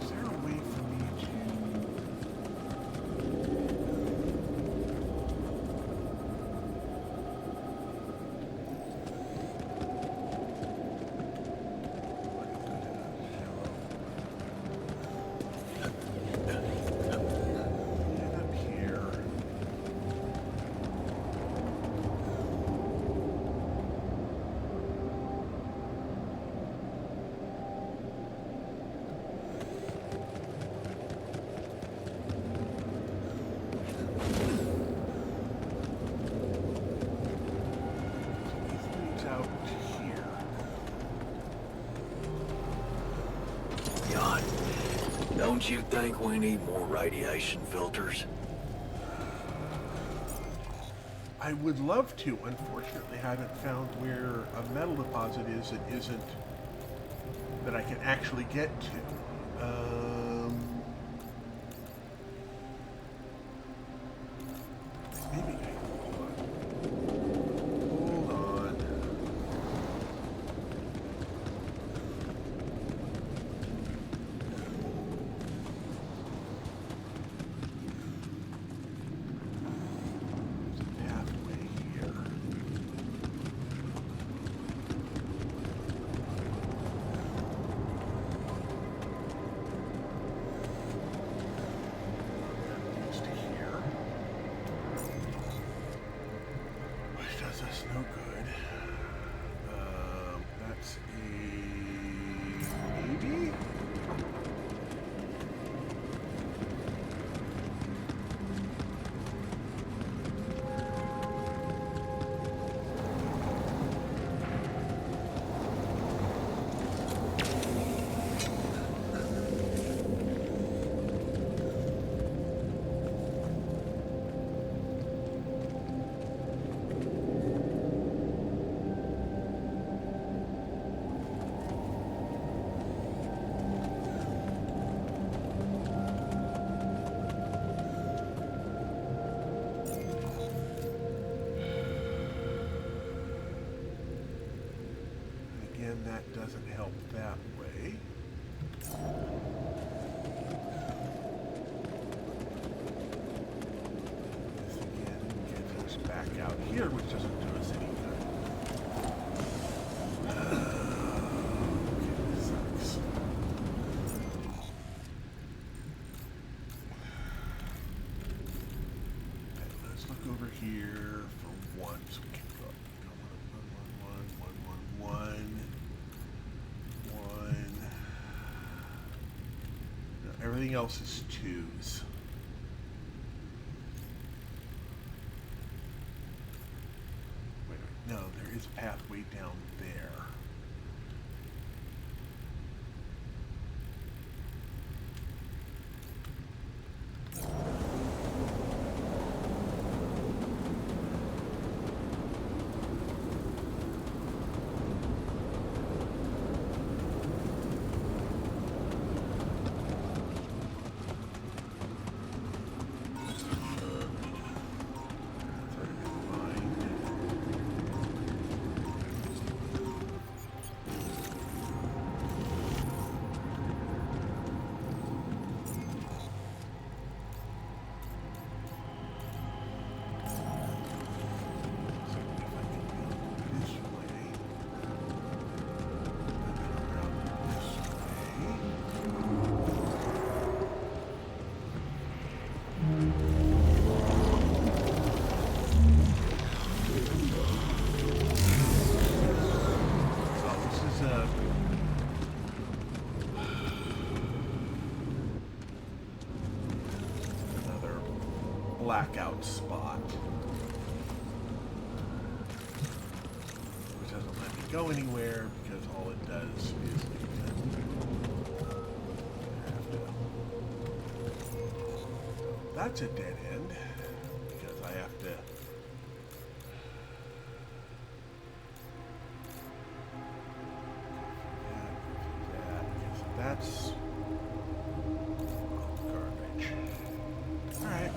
Is there a way for me to get up here? This leads out to here. Jan, don't you think we need more radiation filters? I would love to. Unfortunately, I haven't found where a metal deposit is that isn't that I can actually get to. Maybe. Hold on. There's a pathway here. That leads to here. Which does us no good. That's a maybe? Again, that doesn't help that way. This again gets us back out here, which doesn't do us any good. Okay, this sucks. Okay, let's look over here for one, so we can go up. One. No, everything else is twos. Wait, no, there is a pathway down there. Blackout spot, which doesn't let me go anywhere because all it does is that's a dead end because I have to so that's garbage. All right.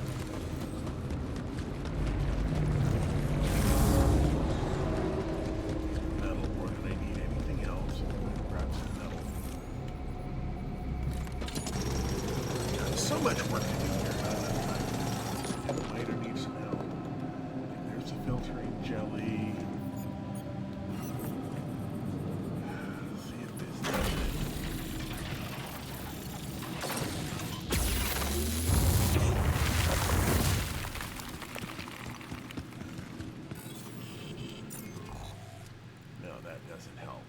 So much work to do here. I might need some help. There's a filtering jelly. See if this does it. No, that doesn't help.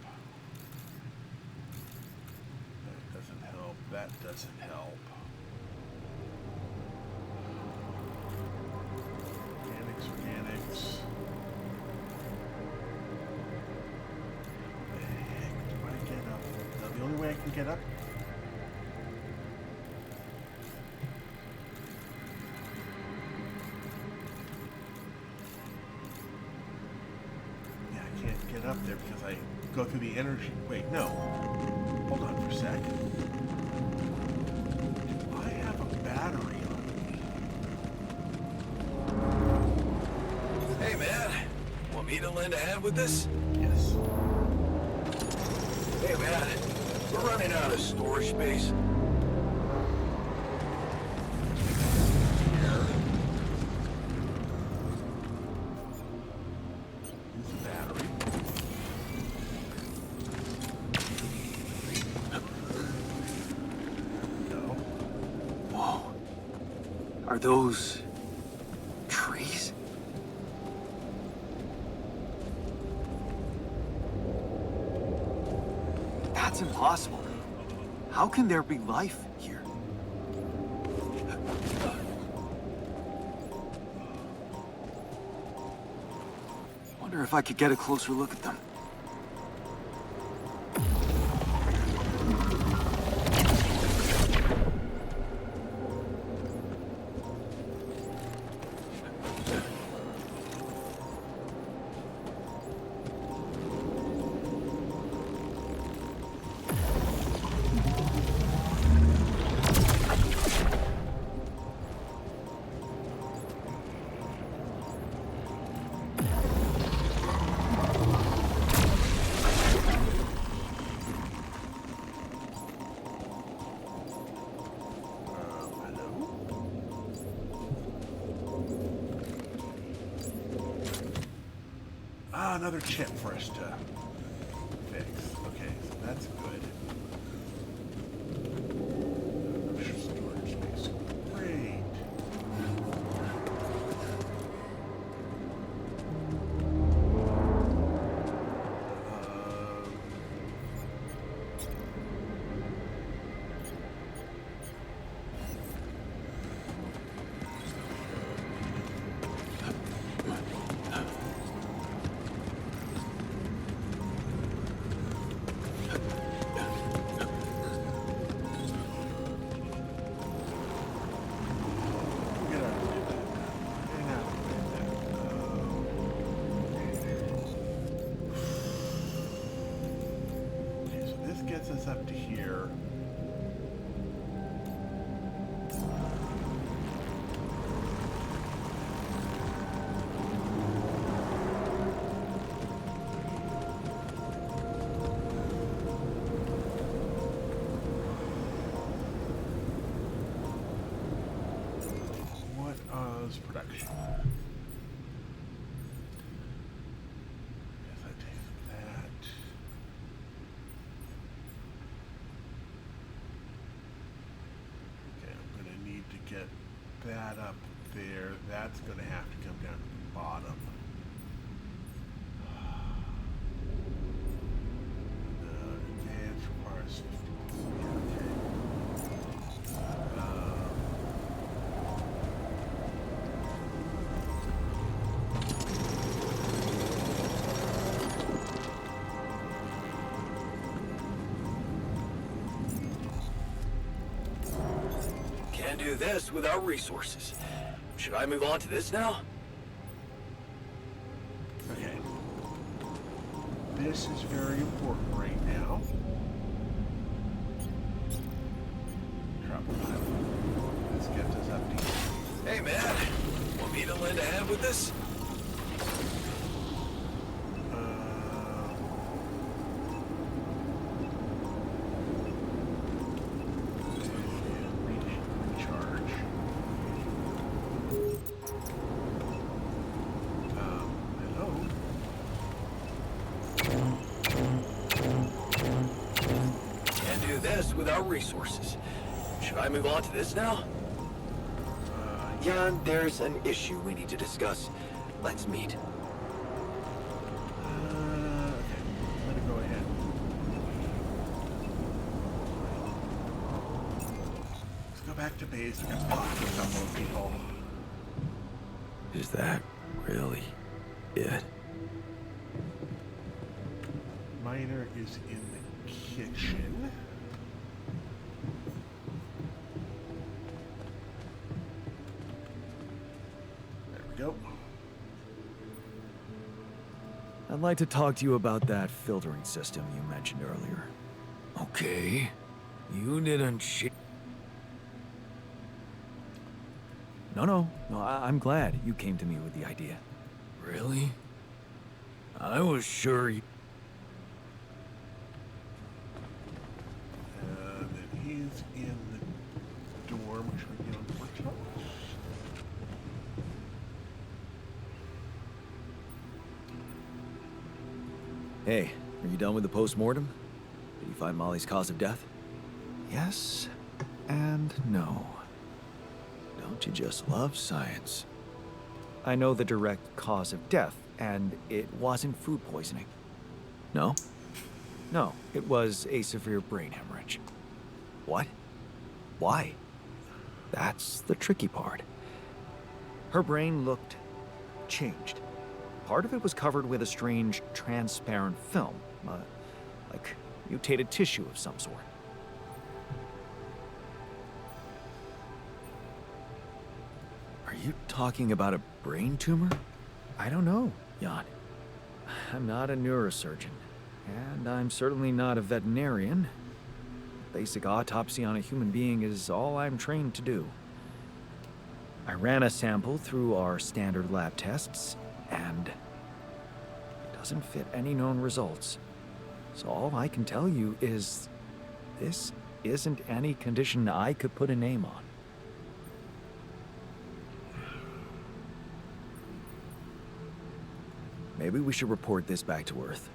That doesn't help. That doesn't help. Organics. How the heck do I get up? No, the only way I can get up. there because I go through the energy. Wait, no. Hold on for a sec. Do I have a battery on me? Hey, man. Want me to lend a hand with this? Yes. Hey, man. We're running out of storage space. Are those trees? That's impossible. How can there be life here? Wonder if I could get a closer look at them. Another chip for us to fix. Okay, so that's good. Extra storage space. Great. Gets us up to here. What is production? Yes, I take that. Get that up there. That's going to have to come down to the bottom. The advance requires 50. Can't do this without resources. Should I move on to this now? Okay. This is very important right now. Trouble. This gets us up to here. Hey, man. Want me to lend a hand with this? Without resources. Should I move on to this now? Yeah, there's an issue we need to discuss. Let's meet. Okay, let it go ahead. Let's go back to base. I gotta talk to a couple of people. Is that really it? Miner is in the kitchen. At like to talk to you about that filtering system you mentioned earlier. Okay. You didn't No, I'm glad you came to me with the idea. Really? I was sure you... And then he's in the dorm, which would be on the workshop. Hey, are you done with the post-mortem? Did you find Molly's cause of death? Yes and no. Don't you just love science? I know the direct cause of death, and it wasn't food poisoning. No? No, it was a severe brain hemorrhage. What? Why? That's the tricky part. Her brain looked changed. Part of it was covered with a strange, transparent film, like mutated tissue of some sort. Are you talking about a brain tumor? I don't know. Jan, I'm not a neurosurgeon, and I'm certainly not a veterinarian. Basic autopsy on a human being is all I'm trained to do. I ran a sample through our standard lab tests, and it doesn't fit any known results. So all I can tell you is this isn't any condition I could put a name on. maybe we should report this back to Earth.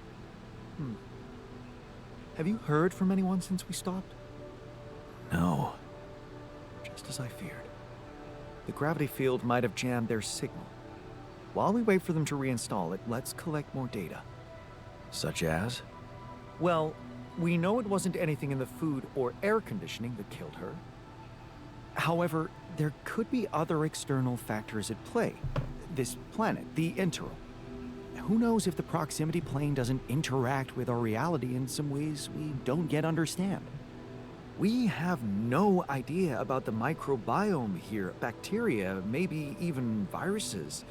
Have you heard from anyone since we stopped? No. Just as I feared. The gravity field might have jammed their signal. While we wait for them to reinstall it, let's collect more data. Such as? Well, we know it wasn't anything in the food or air conditioning that killed her. However, there could be other external factors at play. This planet, the Interim. Who knows if the proximity plane doesn't interact with our reality in some ways we don't yet understand? We have no idea about the microbiome here, bacteria, maybe even viruses.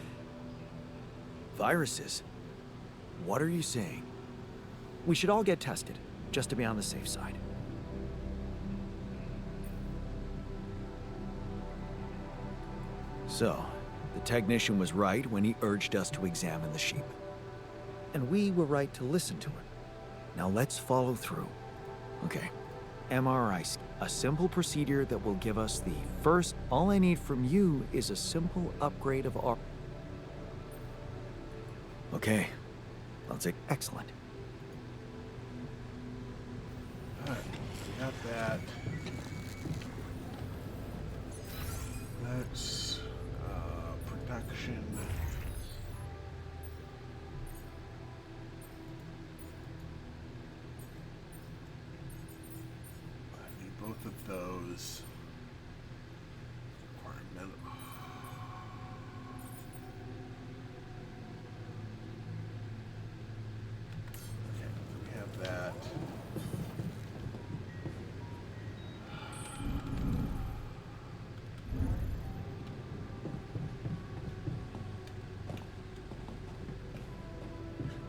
Viruses? What are you saying? We should all get tested, just to be on the safe side. So, the technician was right when he urged us to examine the sheep. And we were right to listen to him. Now let's follow through. Okay. MRI, a simple procedure that will give us the first. All I need from you is a simple upgrade of our... Okay. I'll take... Excellent. Alright, got that. Let's production. I need both of those. Environmental. Okay, we have that.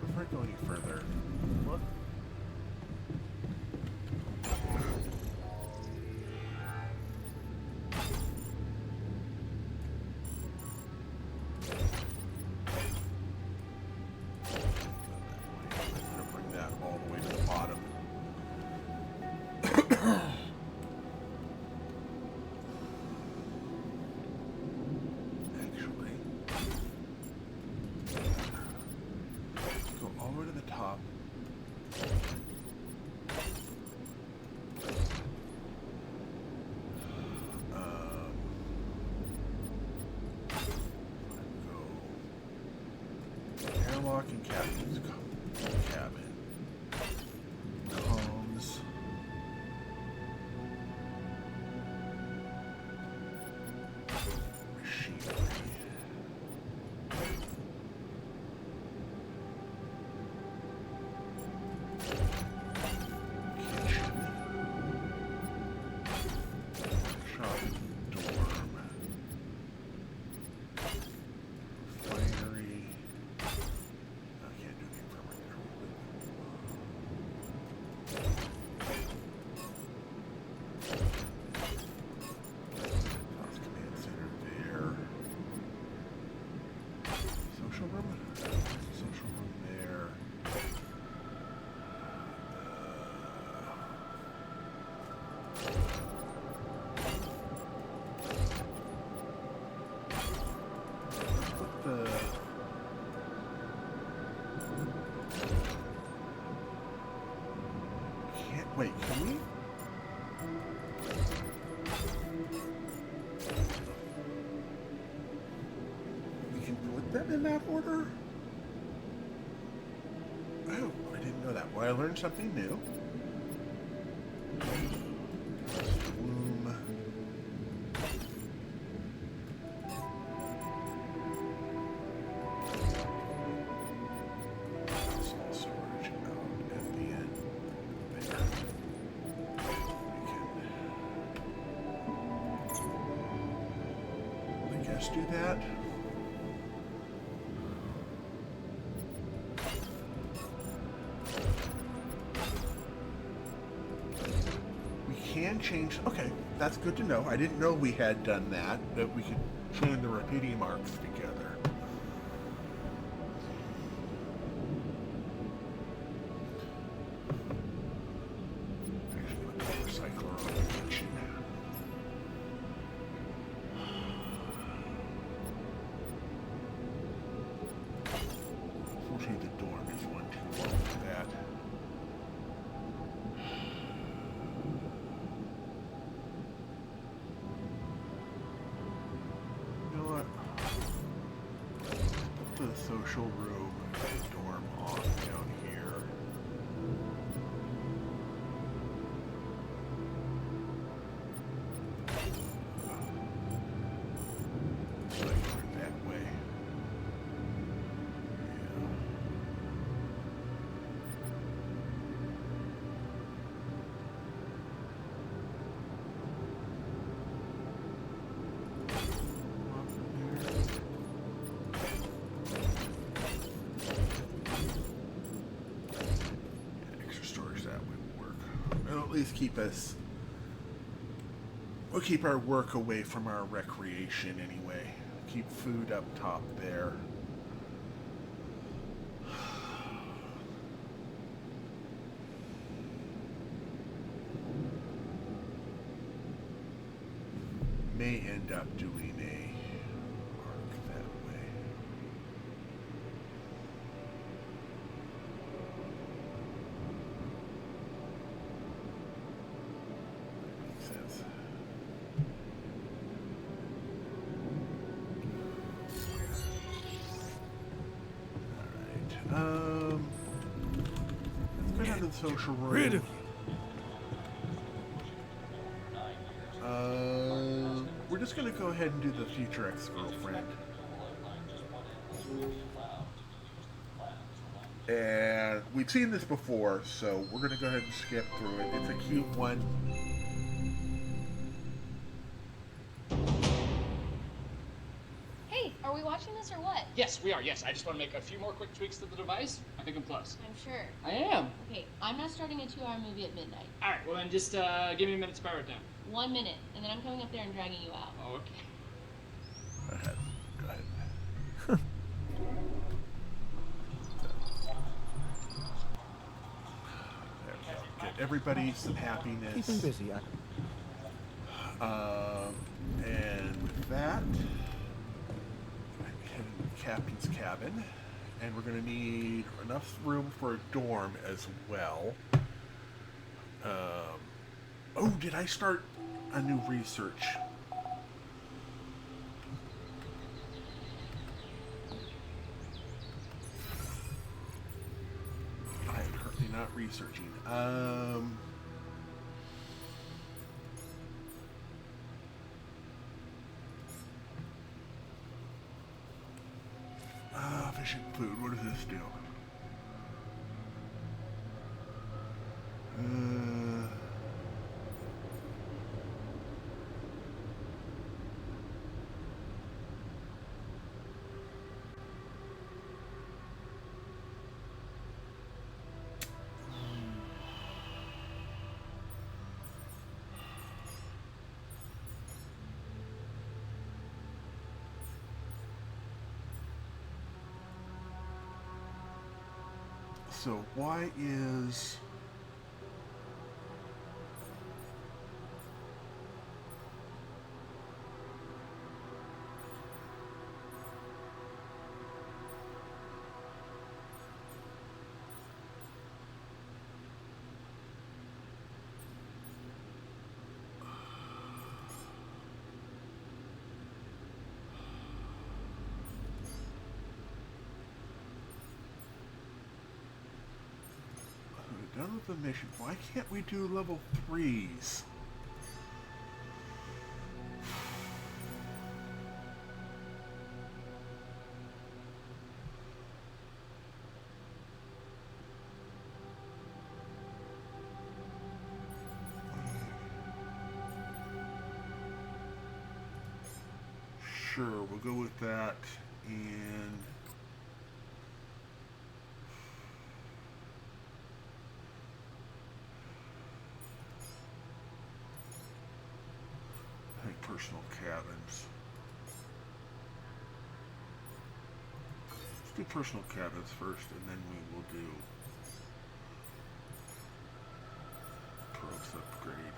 Before I go any further, what? I'm gonna bring that all the way to the bottom. Actually, go all the way to the top. Go airlock and captain's cabin. Comms. Machinery. Kitchen. Shop dorm. Refinery. I can't do the we? We can put them in that order? Oh, I didn't know that. Well, I learned something new. Bloom. Small storage out at the end. There. We can, I guess, do that. Can change. Okay, that's good to know. I didn't know we had done that we could chain the repeating marks together. Actually, put the recycler on the kitchen. Unfortunately, the dorm is one too long for that. The social room and dorm on down here. Like that way. At least keep us. We'll keep our work away from our recreation anyway. Keep food up top there. May end up doing a arc that way. Sense. Alright. Let's go down to the social room. Rid of you. We're just gonna go ahead and do the future ex-girlfriend. And we've seen this before, so we're gonna go ahead and skip through it. It's a cute one. Are we watching this or what? Yes, we are, yes. I just want to make a few more quick tweaks to the device. I think I'm close. I'm sure. I am. Okay, I'm not starting a 2-hour movie at midnight. All right, well then just give me a minute to power it down. 1 minute, and then I'm coming up there and dragging you out. Oh, okay. Go ahead. Go ahead. There we go. Get everybody some happiness. Keep him busy. And with that, I'm heading to the captain's cabin, and we're going to need enough room for a dorm as well. Oh, did I start a new research? I'm currently not researching. Efficient food. What does this do? So why is... None of the mission. Why can't we do level 3s? Sure, we'll go with that. And I think personal cabins. Let's do personal cabins first, and then we will do pros upgrade.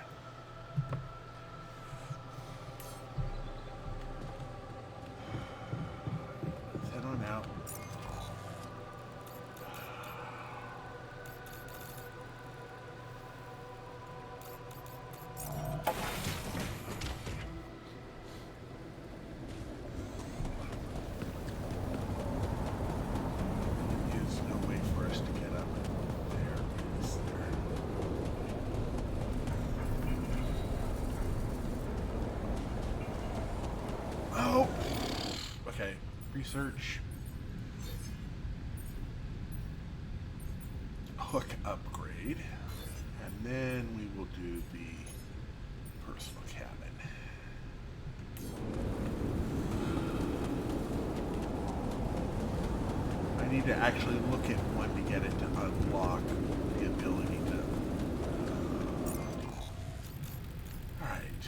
Let's head on out. Is no way for us to get up there, is there? Oh! Okay, research. Hook upgrade. And then we will do the personal cabin. I need to actually look at one to get it to unlock the ability to. Alright.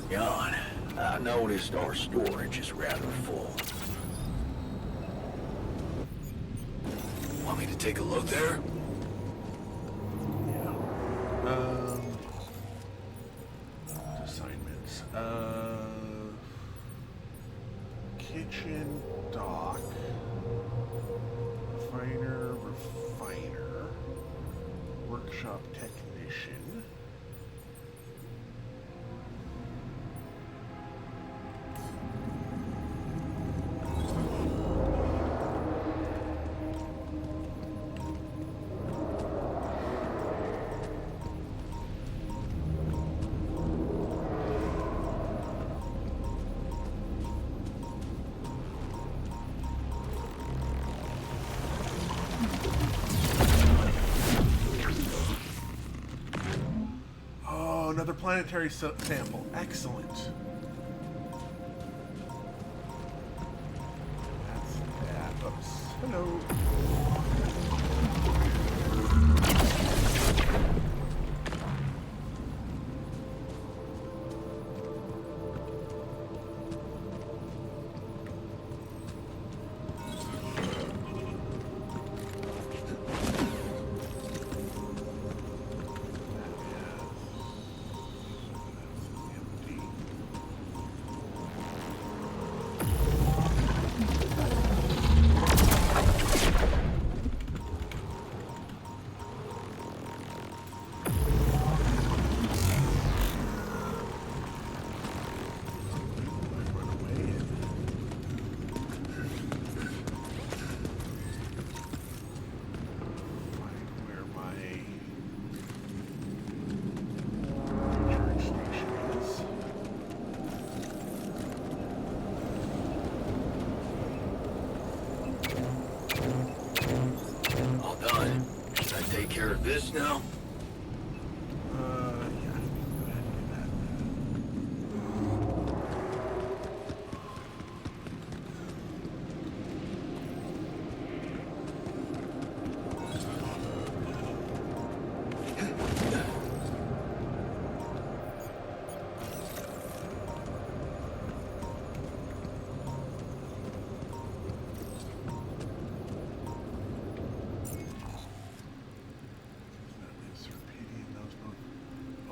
Jan, I noticed our storage is rather full. Want me to take a look there? Yeah. Assignments. Kitchen, dock, refiner, workshop technician. Oh, another planetary sample. Excellent. That's that. Oops. Hello.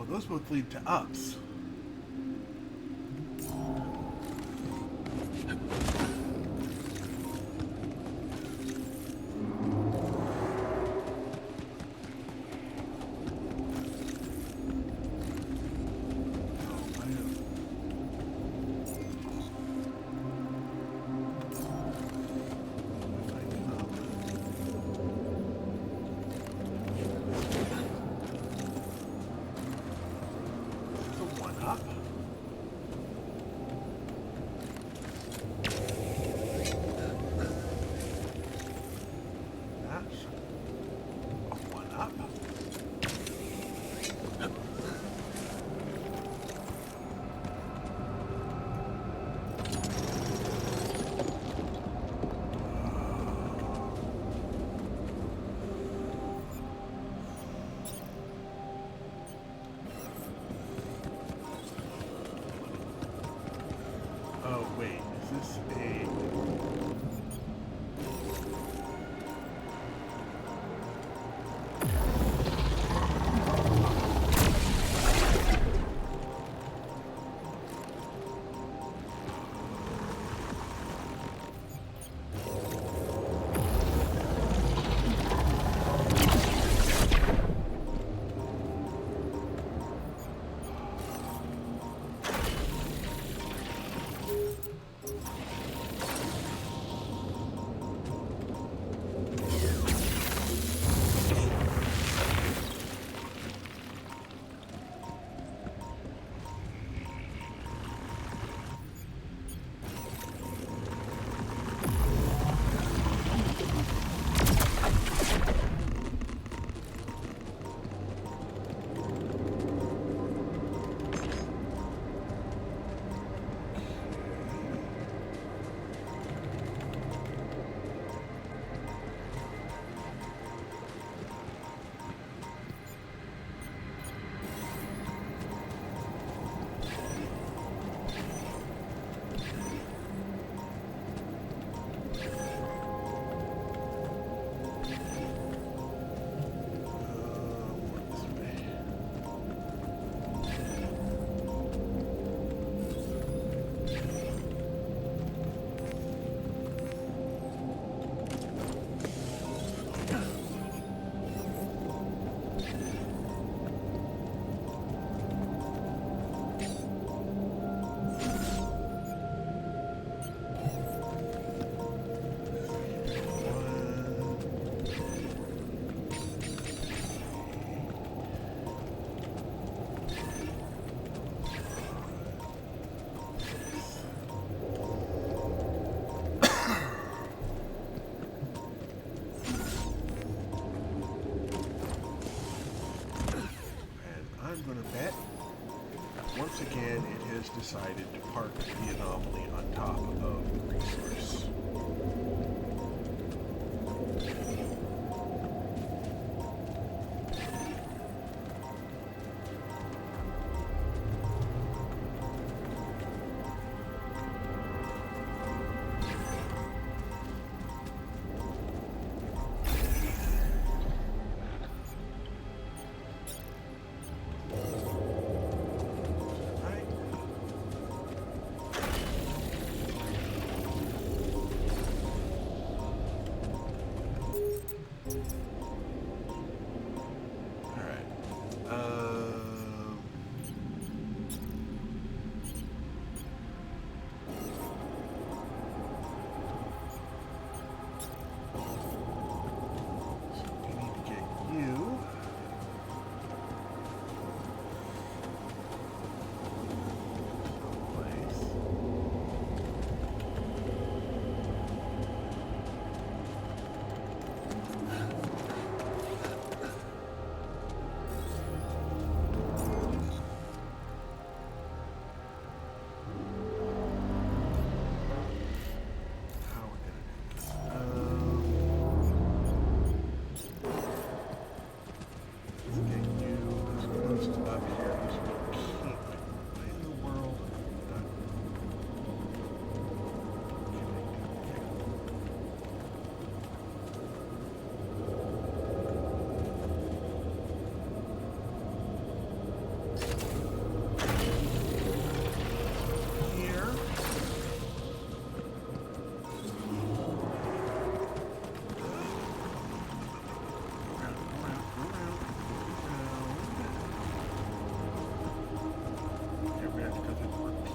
Oh, those both lead to ups. Up. That's a one up. Oh wait, is this a... I'm going to bet that once again it has decided to park the anomaly on top of the resource.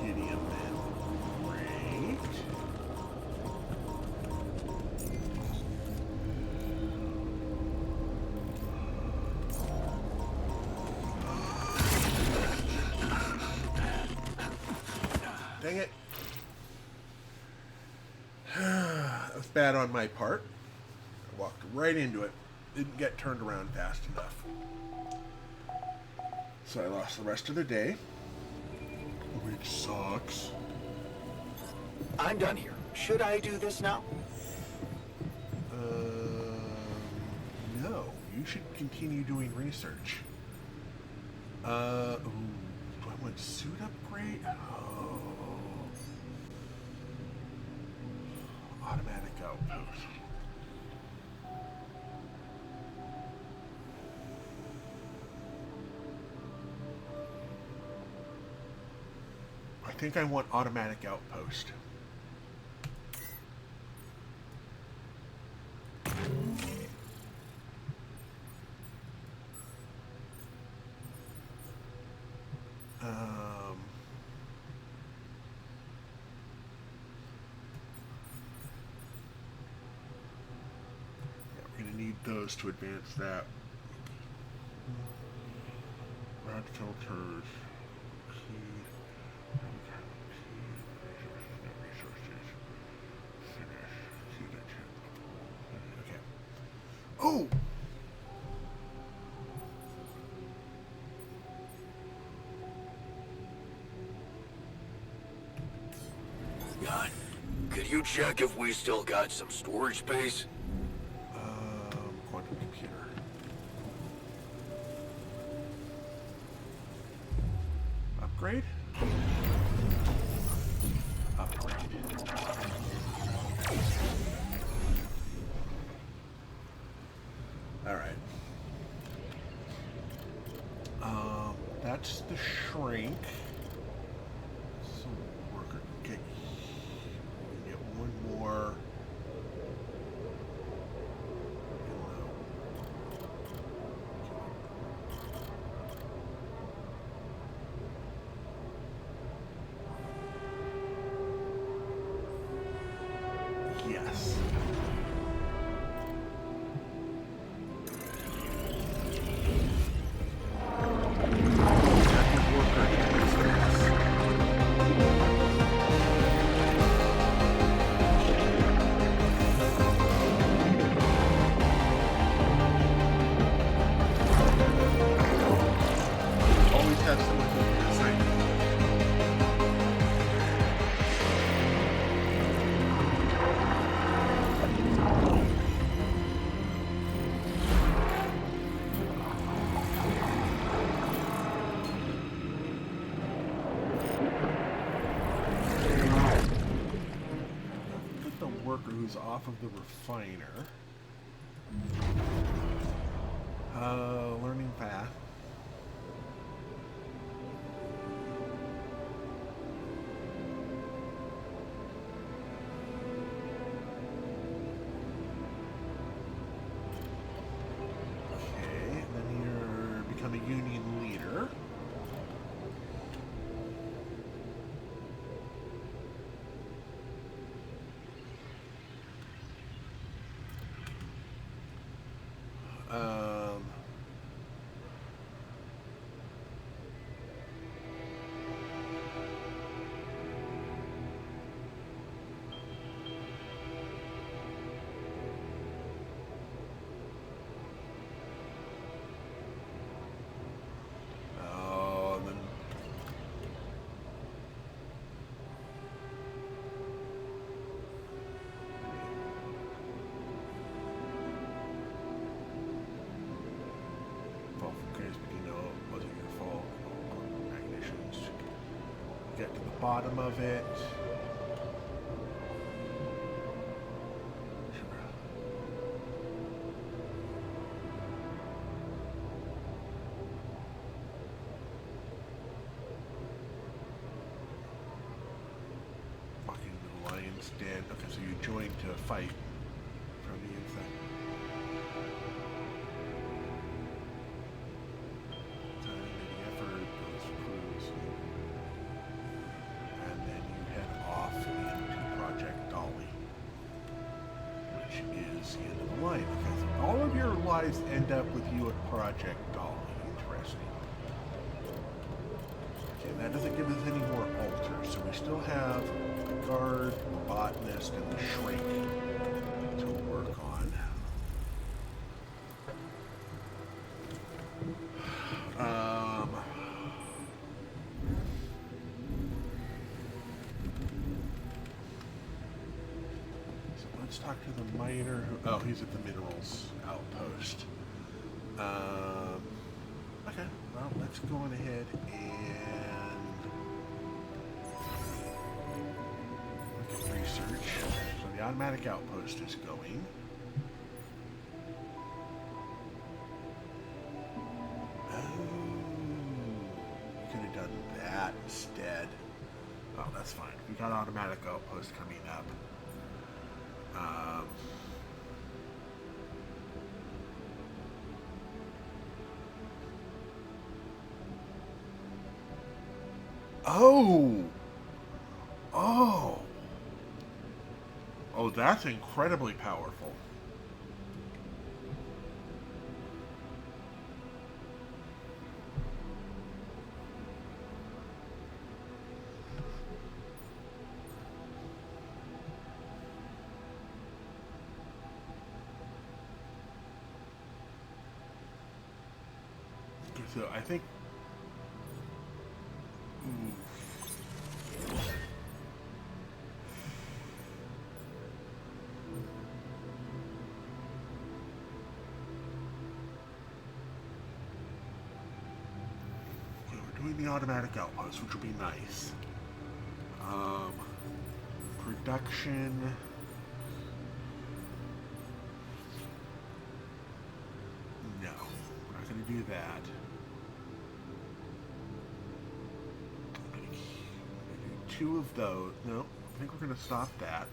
Rubidium then. Great. Dang it. That was bad on my part. I walked right into it. Didn't get turned around fast enough. So I lost the rest of the day, which sucks. I'm done here. Should I do this now? No. You should continue doing research. Ooh, do I want suit upgrade? Oh. Automatic outpost. I think I want automatic outpost. Yeah, we're gonna need those to advance that. Rod filters. Oh! God, could you check if we still got some storage space? Quantum computer. Upgrade? Upgrade. Alright. That's the shrink. So worker get one more. Yes. Always have someone who can assign me. Get the worker who's off of the refiner. Learning path. Okay, then you're become a union leader. Um, then fall from grace, but you know it wasn't your fault. Magnations. Get to the bottom of it. Fucking the lion's den. Okay, so you joined to fight from the inside. Time and effort, those crews. guys end up with you at Project Dolly? Interesting. Okay, that doesn't give us any more altars, so we still have the guard, the botanist, and the shrink to work on. So let's talk to the miner. Oh, he's at the minerals outpost. Okay, well, let's go on ahead and look at research. So the automatic outpost is going. Oh, we could have done that instead. Oh, that's fine. We got automatic outpost coming up. Oh! Oh! Oh, that's incredibly powerful. So I think... We're doing the automatic outpost, which will be nice. Production... No, we're not going to do that. I'm going to do 2 of those. No, I think we're going to stop that.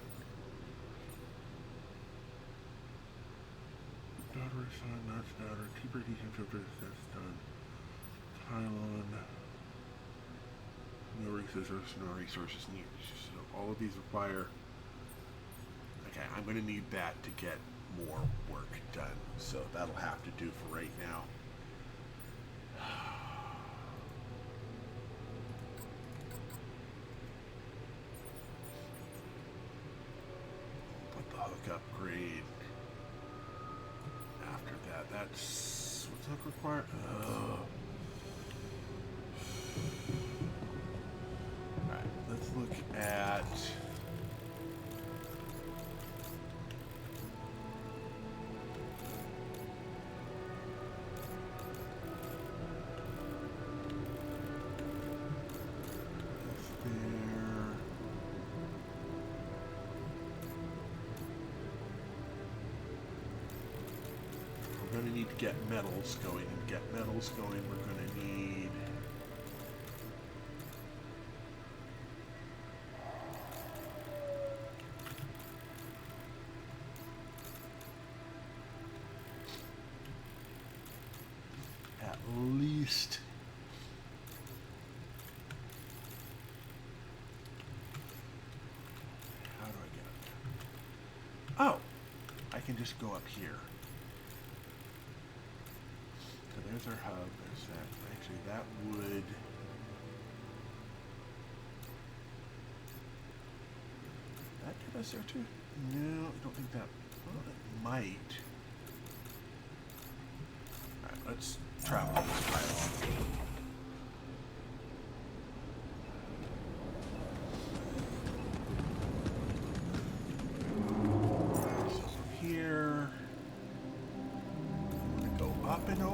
Daughter, son, nuts, daughter, keeper, filter, that's done. Pylon. No resources needed. So all of these require... Okay, I'm going to need that to get more work done. So that'll have to do for right now. Put the hook upgrade. After that, that's... What's hook require? Alright, let's look at... We're going to need to get metals going. And get metals going, we're going to need... at least... How do I get up there? Oh! I can just go up here. So there's our hub, there's that. Actually, that would... That get us there too? No, I don't think that... Well, it might. Alright, let's travel this pylon. So from here... I'm going to go up and over.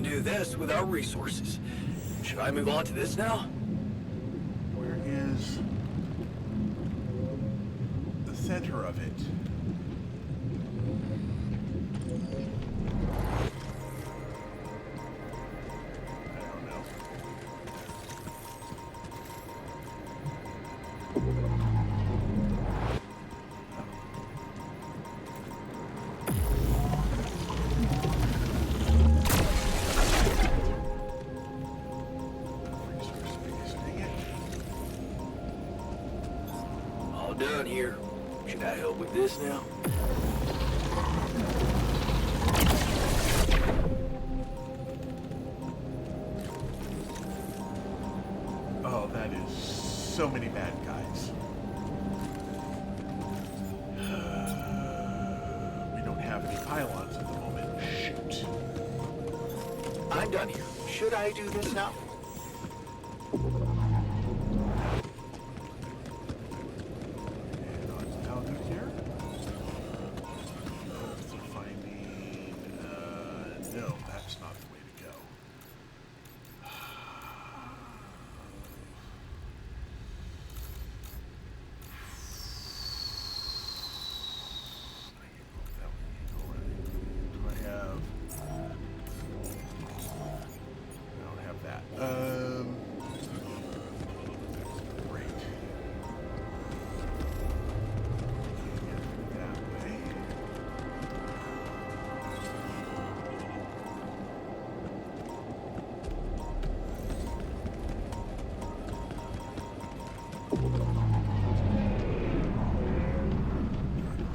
can't do this with our resources. Should I move on to this now? Where is the center of it? I don't know. Resource base, dang it. All done here. Should I help with this now? Oh, that is so many bad guys. We don't have any pylons at the moment. Shoot. I'm done here. Should I do this now? And on out of here. So finding. No, that's not the way to go. Do I have? I don't have that. Great. Get that way.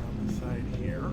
On the side here.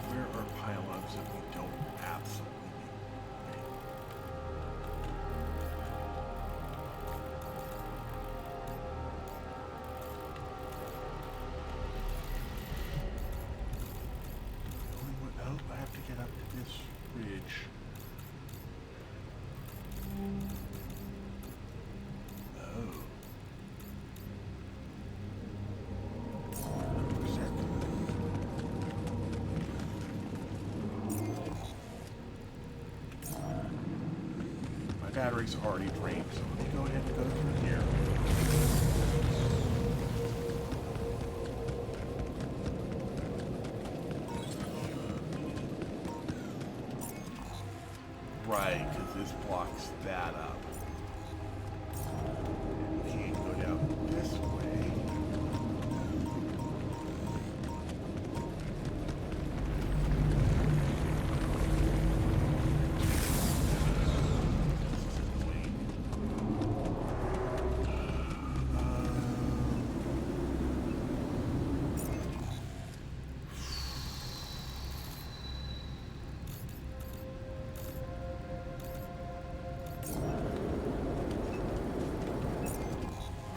Where are pylons that we don't absolutely need? Oh, I have to get up to this ridge. Oh. My batteries are already drained, so let me go ahead and go through here. Right, because this blocks that up. And we can't go down this way.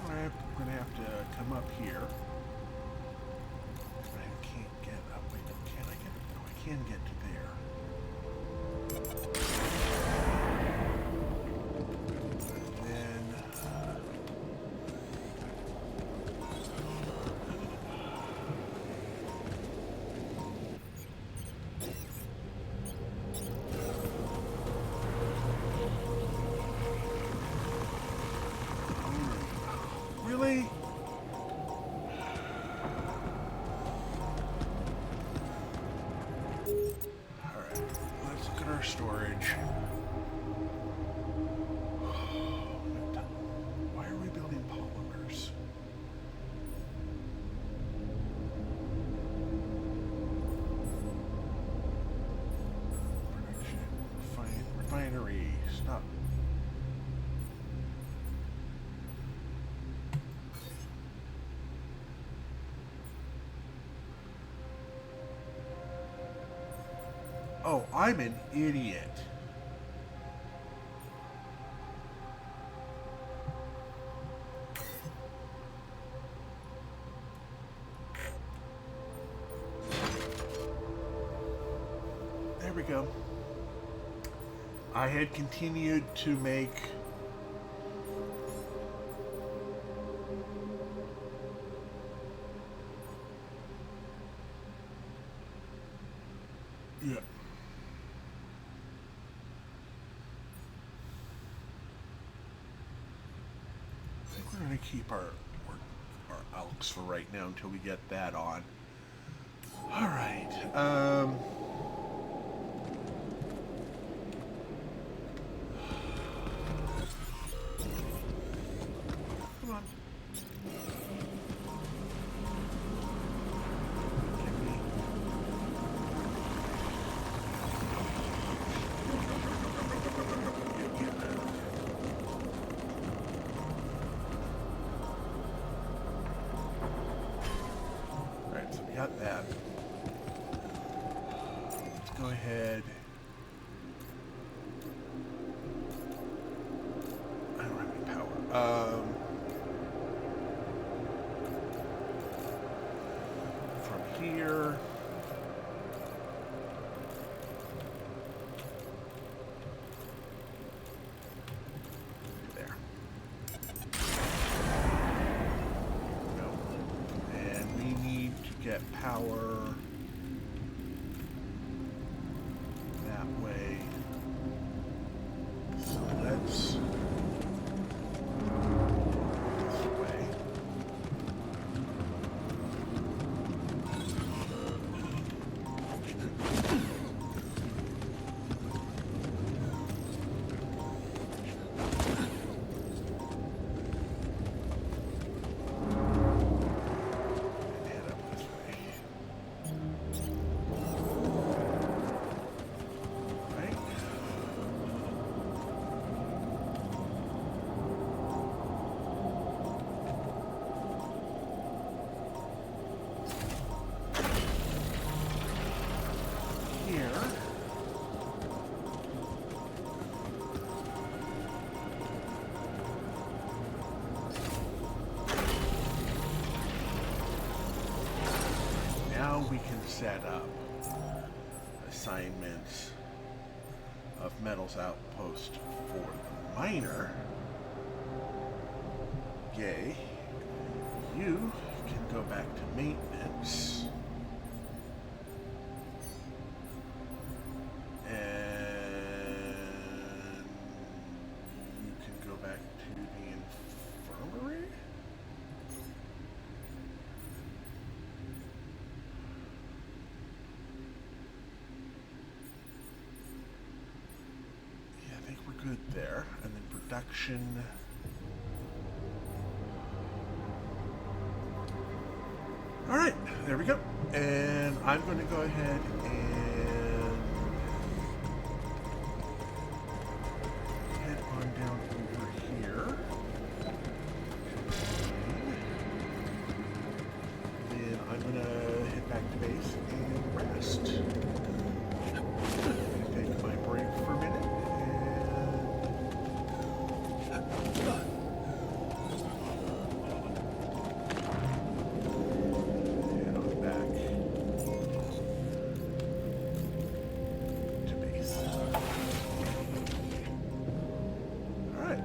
Alright, we're gonna have to come up here. I can't get up. Wait, can I get? No, I can get to there. And then. Really? Alright, let's look at our storage. Why are we building polymers? Production, refinery, stop. Oh, I'm an idiot. There we go. I had continued to make yeah. I think we're gonna keep our Elks for right now until we get that on. All right. Come on. All right, so we got that. Let's go ahead. I don't have any power. From here. There. Go. And we need to get power that way. So let's this way. And head up this way. Right? Here. Now we can set up assignments of metals outpost for the miner. Yay. You can go back to maintenance. And you can go back to the infirmary? Yeah, I think we're good there. And then production. All right, there we go. And I'm going to go ahead and head on down over here. Then I'm going to head back to base and rest. Take my break for a minute. Head on back to base. All right.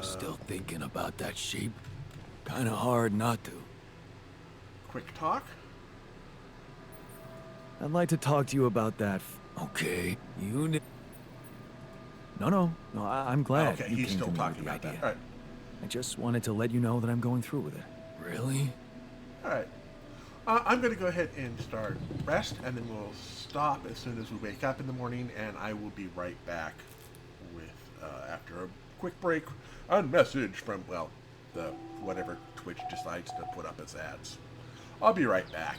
Still thinking about that sheep? Kinda hard not to. Quick talk. I'd like to talk to you about that. Okay, No, I'm glad. Okay, you he's came still to me talking with the about that. idea. All right. I just wanted to let you know that I'm going through with it. Really? All right. I'm going to go ahead and start rest, and then we'll stop as soon as we wake up in the morning, and I will be right back with, after a quick break, a message from, well, the whatever Twitch decides to put up as ads. I'll be right back.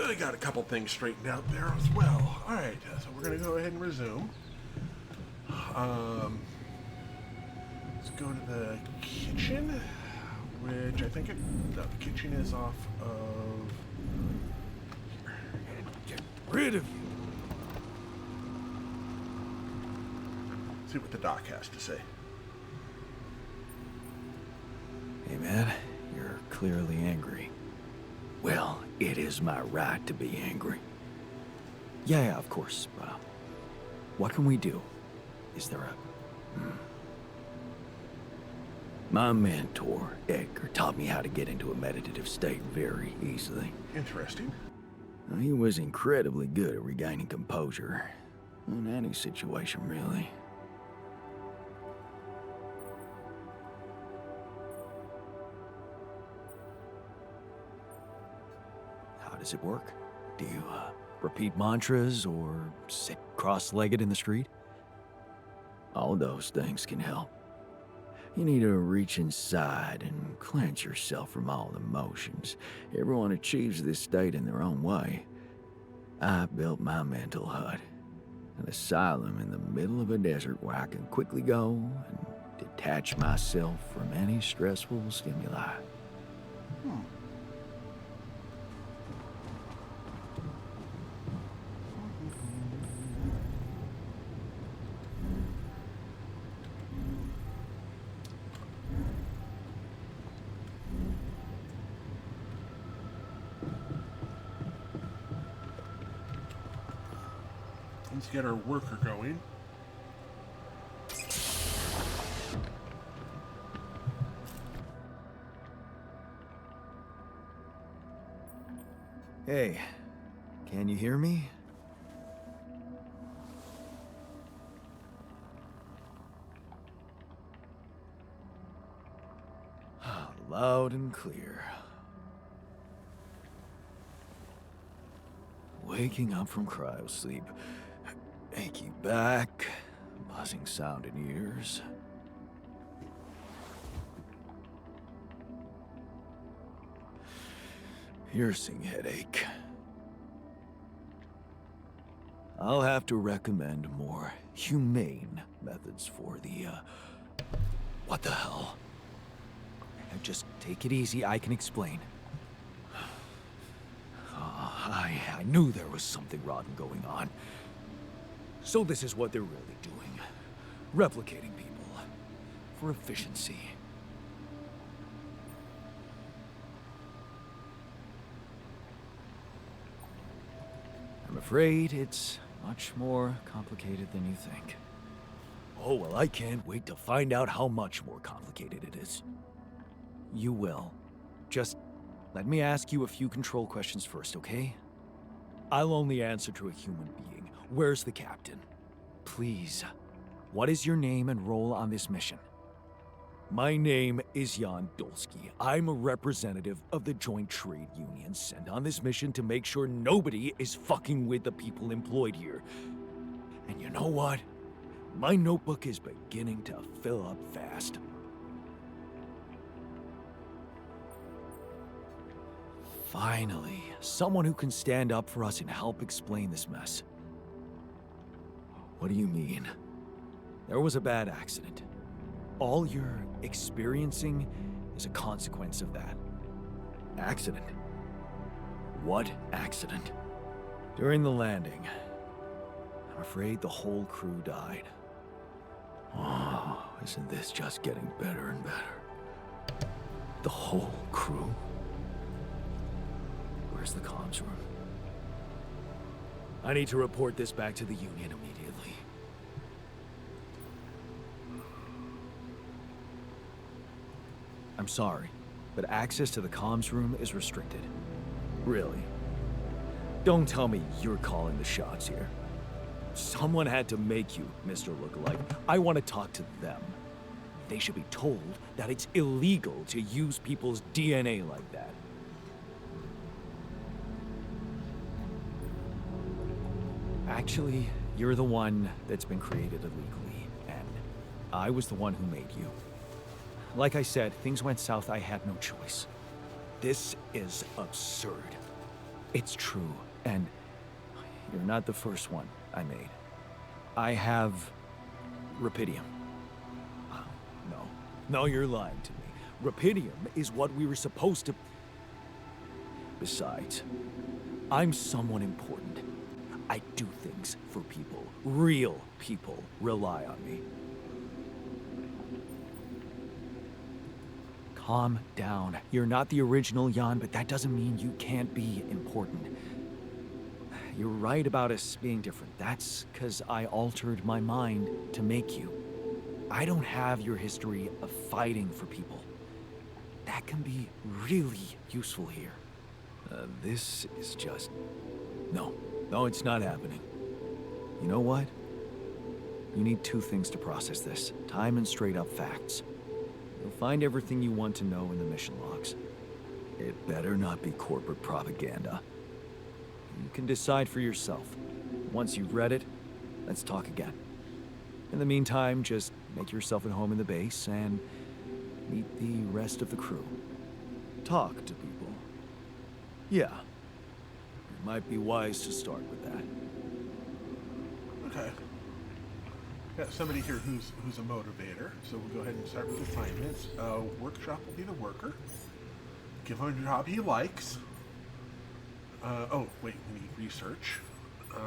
I got a couple things straightened out there as well. Alright, so we're going to go ahead and resume. Let's go to the kitchen, which I think the kitchen is off of here. Get rid of you. See what the doc has to say. Hey, man, you're clearly angry. Well, it is my right to be angry. Yeah, of course. What can we do? Is there a... My mentor, Edgar, taught me how to get into a meditative state very easily. Interesting. He was incredibly good at regaining composure. In any situation, really. How does it work? Do you, repeat mantras or sit cross-legged in the street? All those things can help. You need to reach inside and cleanse yourself from all emotions. Everyone achieves this state in their own way. I built my mental hut, an asylum in the middle of a desert where I can quickly go and detach myself from any stressful stimuli. Let's get our worker going. Hey, can you hear me? Loud and clear. Waking up from cryosleep. Achy back, buzzing sound in ears. Piercing headache. I'll have to recommend more humane methods for the, what the hell? Now just take it easy, I can explain. I knew there was something rotten going on. So this is what they're really doing. Replicating people. For efficiency. I'm afraid it's much more complicated than you think. Oh, well, I can't wait to find out how much more complicated it is. You will. Just let me ask you a few control questions first, okay? I'll only answer to a human being. Where's the captain? Please. What is your name and role on this mission? My name is Jan Dolsky. I'm a representative of the Joint Trade Union sent on this mission to make sure nobody is fucking with the people employed here. And you know what? My notebook is beginning to fill up fast. Finally, someone who can stand up for us and help explain this mess. What do you mean? There was a bad accident. All you're experiencing is a consequence of that. Accident? What accident? During the landing, I'm afraid the whole crew died. Oh, isn't this just getting better and better? The whole crew? Where's the comms room? I need to report this back to the Union immediately. I'm sorry, but access to the comms room is restricted. Really? Don't tell me you're calling the shots here. Someone had to make you, Mr. Lookalike. I want to talk to them. They should be told that it's illegal to use people's DNA like that. Actually, you're the one that's been created illegally, and I was the one who made you. Like I said, things went south, I had no choice. This is absurd. It's true, and you're not the first one I made. I have Rapidium. Oh, no. No, you're lying to me. Rapidium is what we were supposed to... Besides, I'm someone important. I do things for people. Real people rely on me. Calm down. You're not the original Jan, but that doesn't mean you can't be important. You're right about us being different. That's because I altered my mind to make you. I don't have your history of fighting for people. That can be really useful here. This is just... No, it's not happening. You know what? You need two things to process this. Time and straight-up facts. You'll find everything you want to know in the mission logs. It better not be corporate propaganda. You can decide for yourself. Once you've read it, let's talk again. In the meantime, just make yourself at home in the base and meet the rest of the crew. Talk to people. Yeah. It might be wise to start with that. Okay. Got somebody here who's a motivator, so we'll go ahead and start with assignments. Workshop will be the worker. Give him a job he likes. Oh, wait, we need research. I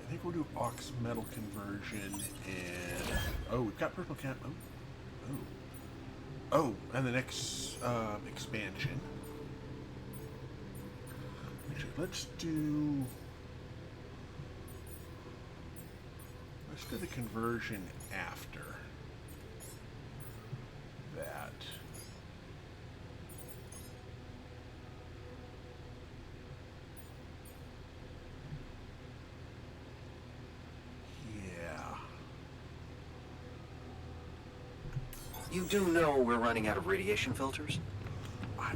think we'll do ox metal conversion and... Oh, we've got personal camp. Oh, and the next expansion. Actually, let's do the conversion after that. Yeah. You do know we're running out of radiation filters? I'll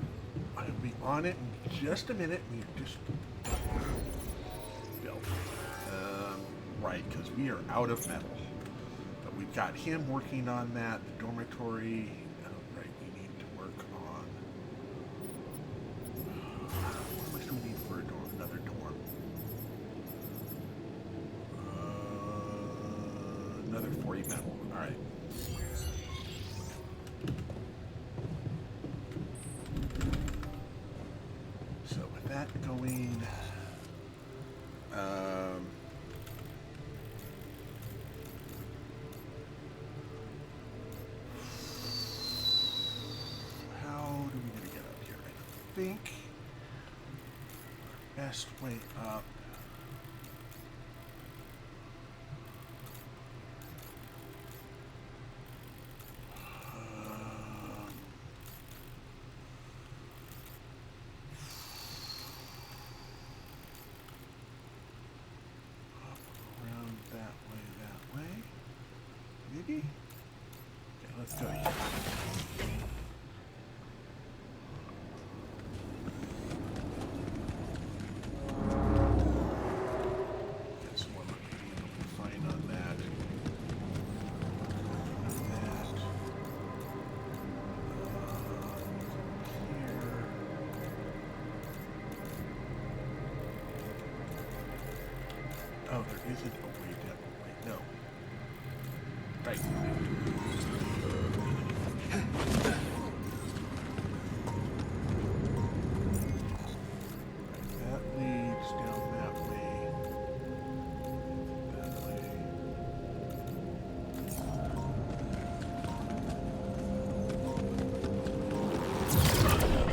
be on it in just a minute. We just built. Right, because we are out of metal. But we've got him working on that. The dormitory. Oh, right, we need to work on. How much do we need for a dorm? Another dorm. Another 40 metal. All right. So with that going, how do we get up here? I think best way up. Around that way. Maybe? Okay, let's go here. Get some more fine on that. Here. Oh, there isn't a way down. Wait, no. Right. That leads down that way. That way.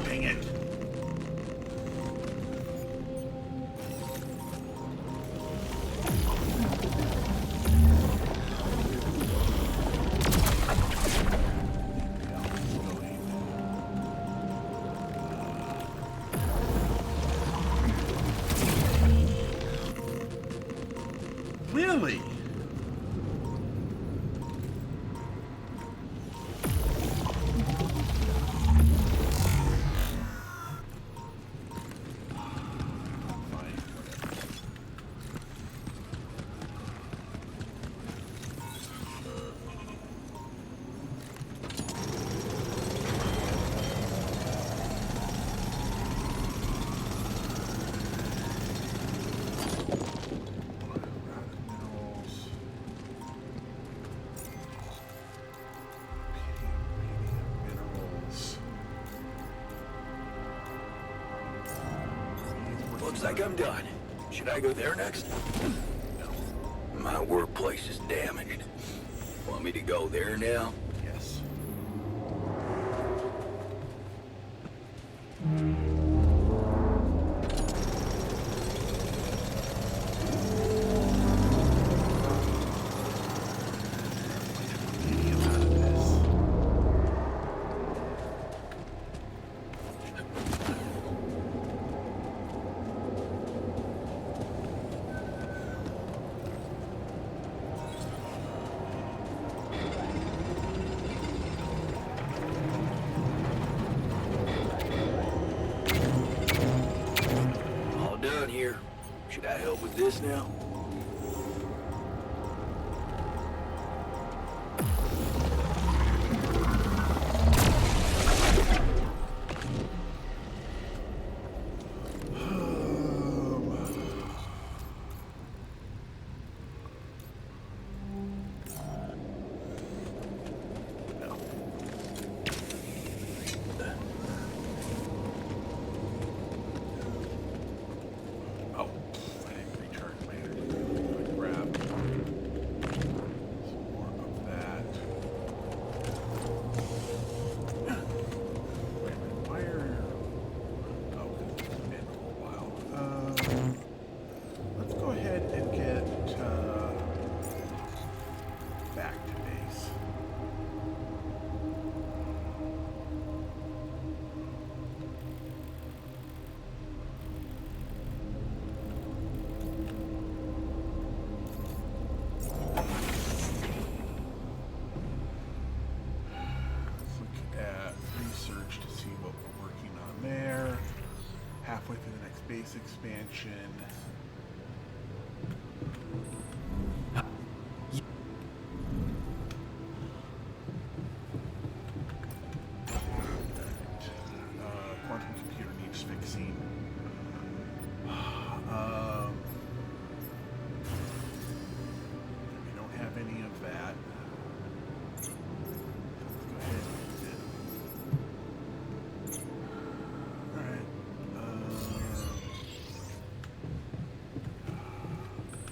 Dang it! looks like I'm done. Should I go there next? My workplace is damaged. Want me to go there now? Yes. All done here. Should I help with this now? Oh, I didn't recharge my energy. Grab some more of that. Wait a minute, why are... Oh, because it's been a while. Let's go ahead and get back to base. Let's look at research to see what we're working on there. Halfway through the next base expansion. Quantum computer needs fixing. We don't have any of that. Let's go ahead and use it. Alright.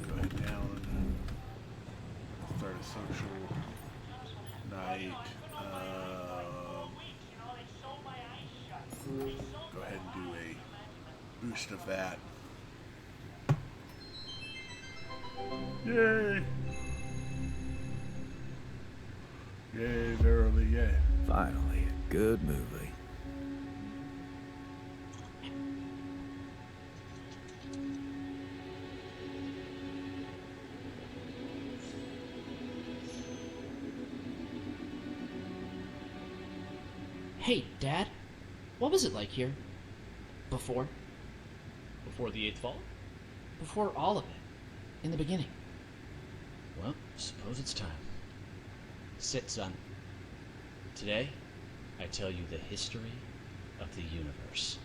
Go ahead down. Start a social night. Go ahead and do a boost of that. Yay! Yay, verily, yay. Finally, a good movie. Hey, Dad. What was it like here? Before? Before the Eighth Fall? Before all of it. In the beginning. Well, suppose it's time. Sit, son. Today, I tell you the history of the universe.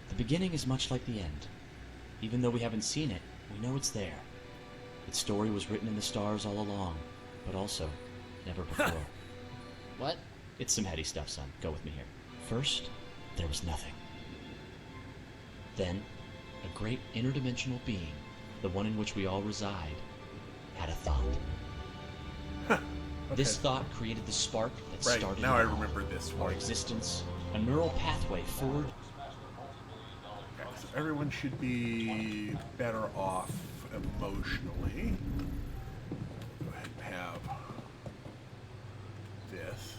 The beginning is much like the end. Even though we haven't seen it, we know it's there. Its story was written in the stars all along, but also never before. What? It's some heady stuff, son. Go with me here. First, there was nothing. Then, a great interdimensional being, the one in which we all reside, had a thought. Okay. This thought created the spark that Right, started now I it all. remember this Our one. existence, a neural pathway forward. Okay, so everyone should be better off emotionally. Go ahead and have this.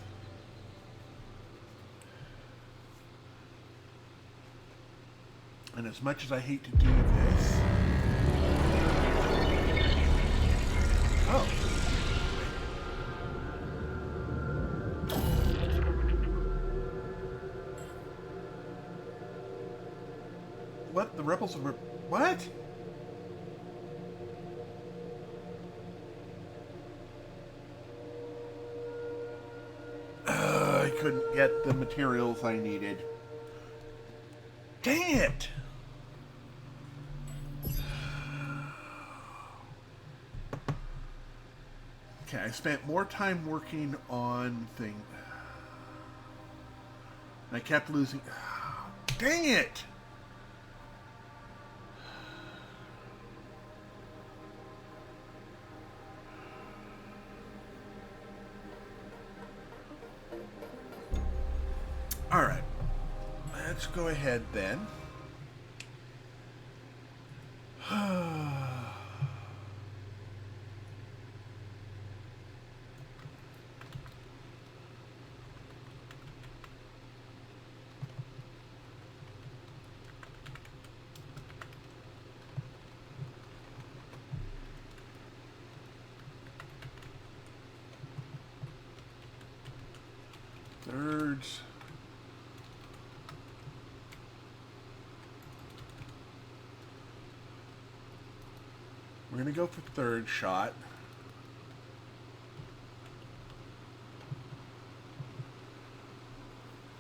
And as much as I hate to do this... Oh. What? The rebels were... What? I couldn't get the materials I needed. Dang it! Okay, I spent more time working on things. I kept losing... Dang it! Alright. Let's go ahead then. Thirds. We're going to go for third shot.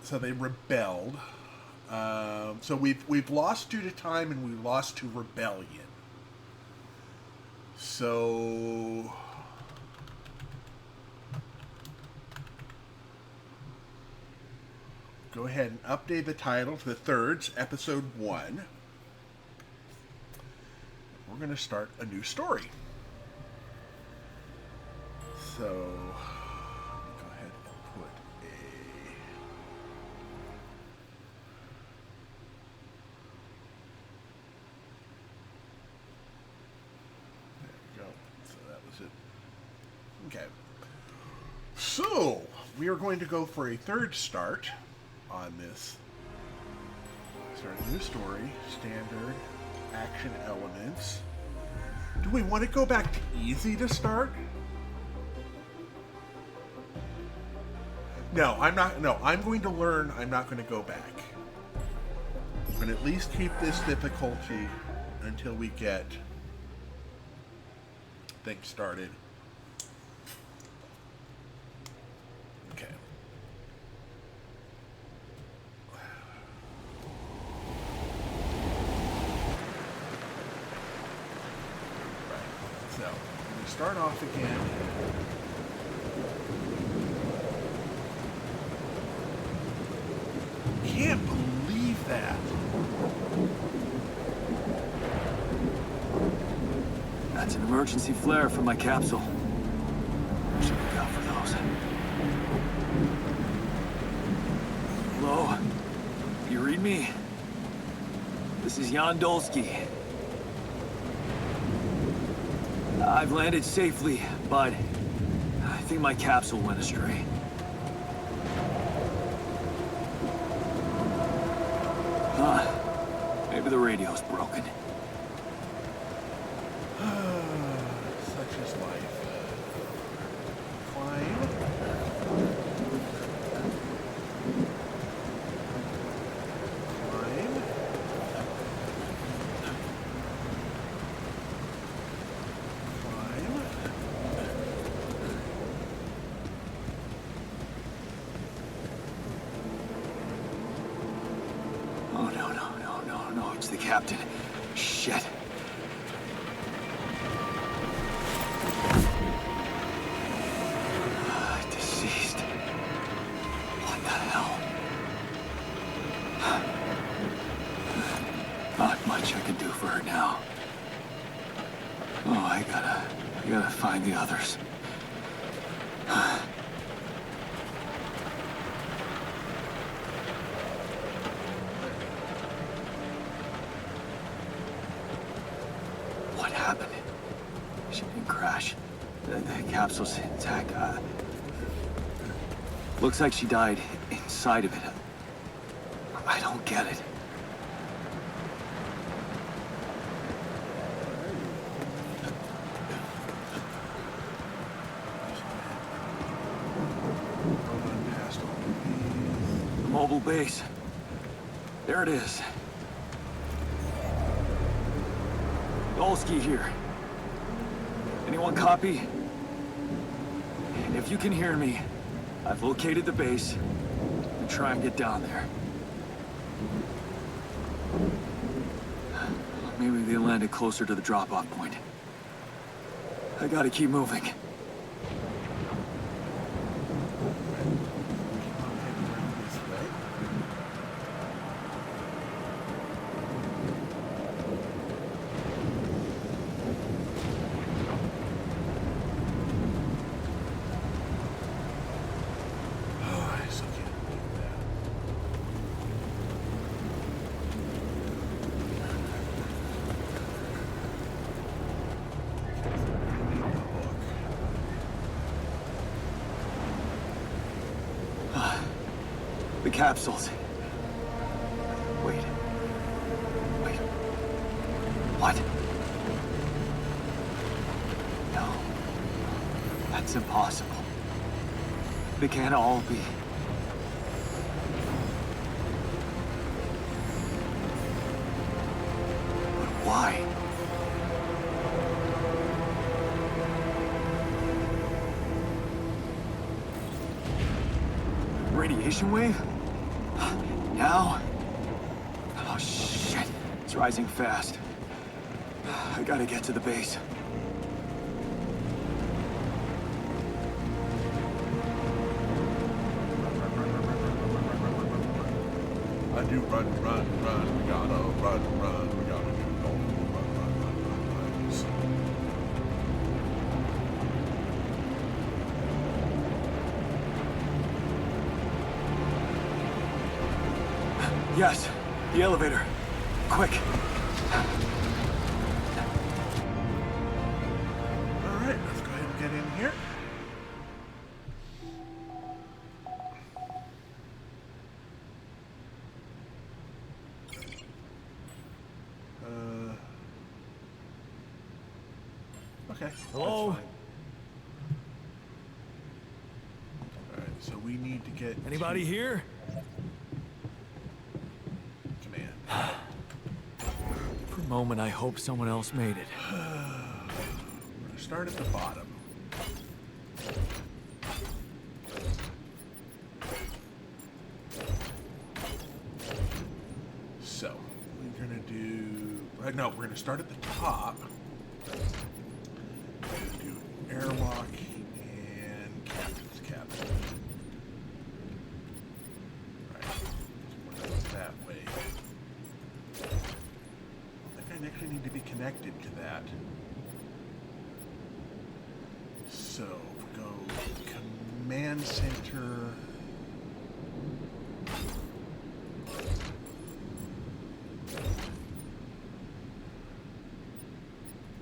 So they rebelled. So we've lost due to time and we lost to rebellion. So go ahead and update the title to the Thirds, Episode 1. We're going to start a new story. So, let me go ahead and put a... There we go. So that was it. Okay. So, we are going to go for a third start on this. Start a new story, standard, action elements. Do we want to go back to easy to start? No, I'm not. No, I'm going to learn. I'm not going to go back. I'm going to at least keep this difficulty until we get things started. Okay. So, we start off again. Can't believe that. That's an emergency flare from my capsule. I should look out for those. Hello? You read me? This is Jan Dolsky. I've landed safely, but I think my capsule went astray. Maybe the radio's broken. Such is life. Climb. Climb. Climb. Oh, no, it's the captain. Shit. Deceased. What the hell? Not much I can do for her now. Oh, I gotta find the others. What happened? She didn't crash. The capsule's intact. Looks like she died inside of it. I don't get it. The mobile base. There it is. Dolsky here. Anyone copy? If you can hear me, I've located the base and try and get down there. Maybe they landed closer to the drop-off point. I gotta keep moving. The capsules. Wait. What? No. That's impossible. They can't all be. But why? Radiation wave? Now? Oh, shit. It's rising fast. I gotta get to the base. I do run. We gotta run. We gotta do all run. So, Yes, the elevator. Quick. all right, let's go ahead and get in here. Okay. Hello? That's fine. All right, so we need to get Anybody to here? command. For a moment, I hope someone else made it. We're gonna start at the bottom. So we're gonna do. No, we're gonna start at the top. We're gonna do airlock and captain's cabin. Right. So we're gonna go that way. I think I actually need to be connected to that. So if we go command center.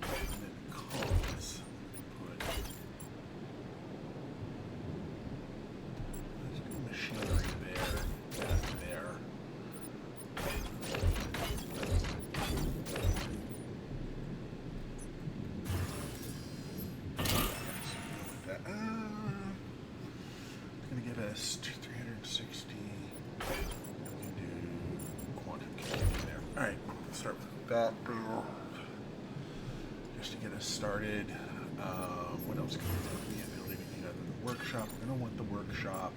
And then comms. Put. Let's do machinery there. That there. That, it's gonna get us to 360. We can do quantum computing there. Alright, let's start with that now. Just to get us started. What else can we do? We can't build anything other than the workshop. We're gonna want the workshop.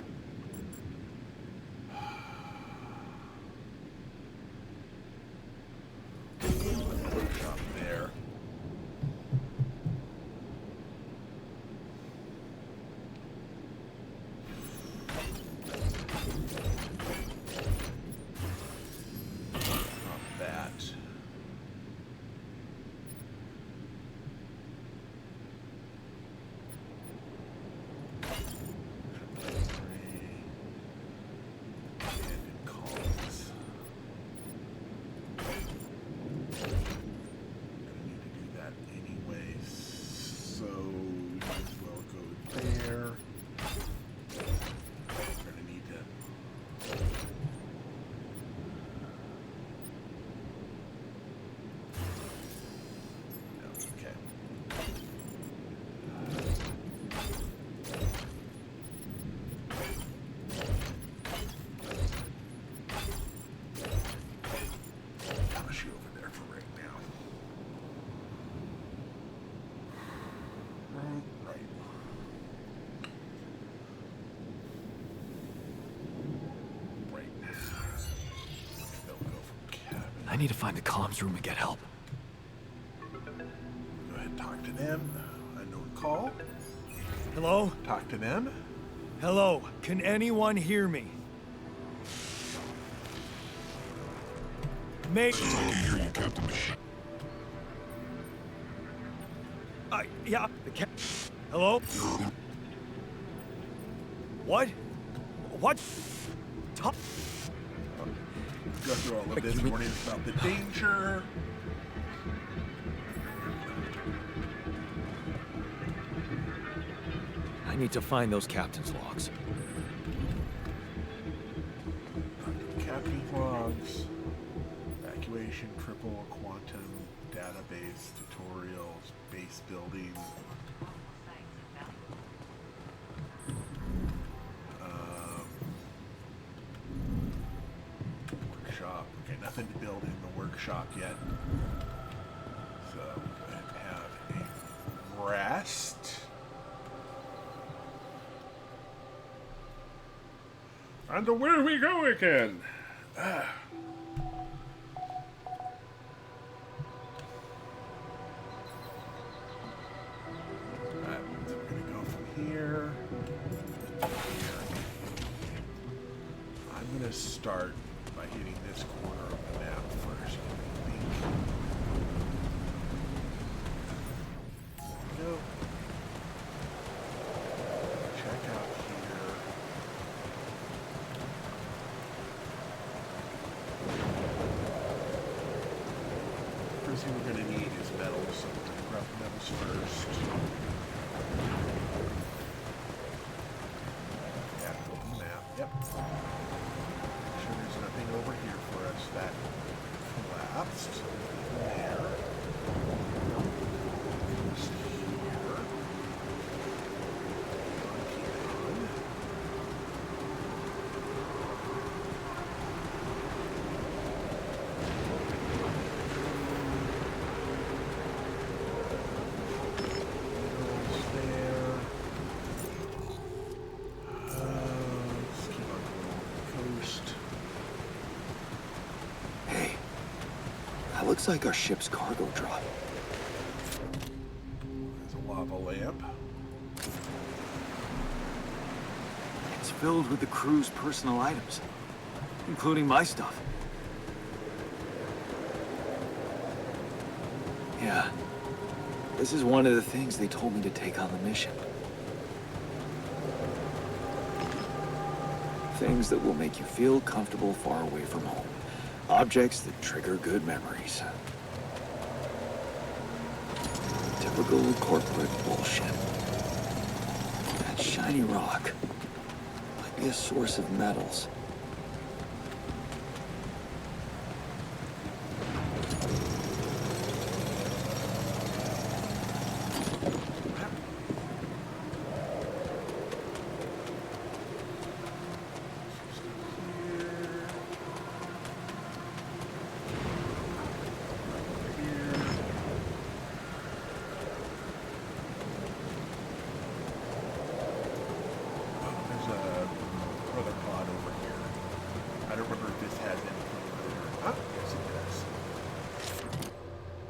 Workshop there. Drop that. And in columns. Gonna need to do that anyway, so we might as well go there. We're gonna need to. No, okay. Push you over there for right now. Right. Right. They'll go from cabin. I need to find the comms room and get help. Go ahead and talk to them. Unknown call. Hello? Talk to them. Hello? Can anyone hear me? Make. Yeah. Hello? What? What? Top. Go through all of this warning about the danger. I need to find those captain's logs. Captain's logs. Evacuation, triple, quantum, database, tutorials, base building. Workshop. Okay, nothing to build in the workshop yet. So we have a rest. And away we go again. Alright, so we're gonna go from here to here. I'm gonna start by hitting this corner of the map first. I think. There we go. Check out here. First thing we're gonna need is metals, so we're gonna grab the metals first. Yeah, open the map. Yep. Make sure there's nothing over here for us that collapsed. Nothing there. Just here. Keep on. Minerals there. Let's keep on going along the coast. Hey, that looks like our ship's cargo drop. There's a lava lamp. It's filled with the crew's personal items, including my stuff. Yeah, this is one of the things they told me to take on the mission. Things that will make you feel comfortable far away from home. Objects that trigger good memories. Typical corporate bullshit. That shiny rock might be a source of metals.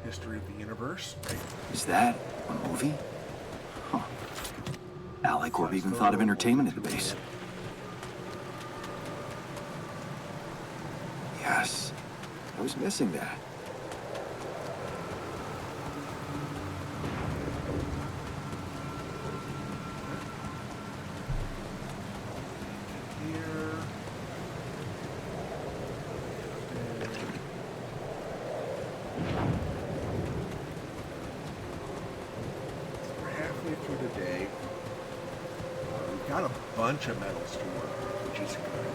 History of the universe, right? Is that a movie? Huh. Alicorp even thought of entertainment at the base. Yes, I was missing that. Here. We're halfway through the day. We've got a bunch of metals to work with, which is good.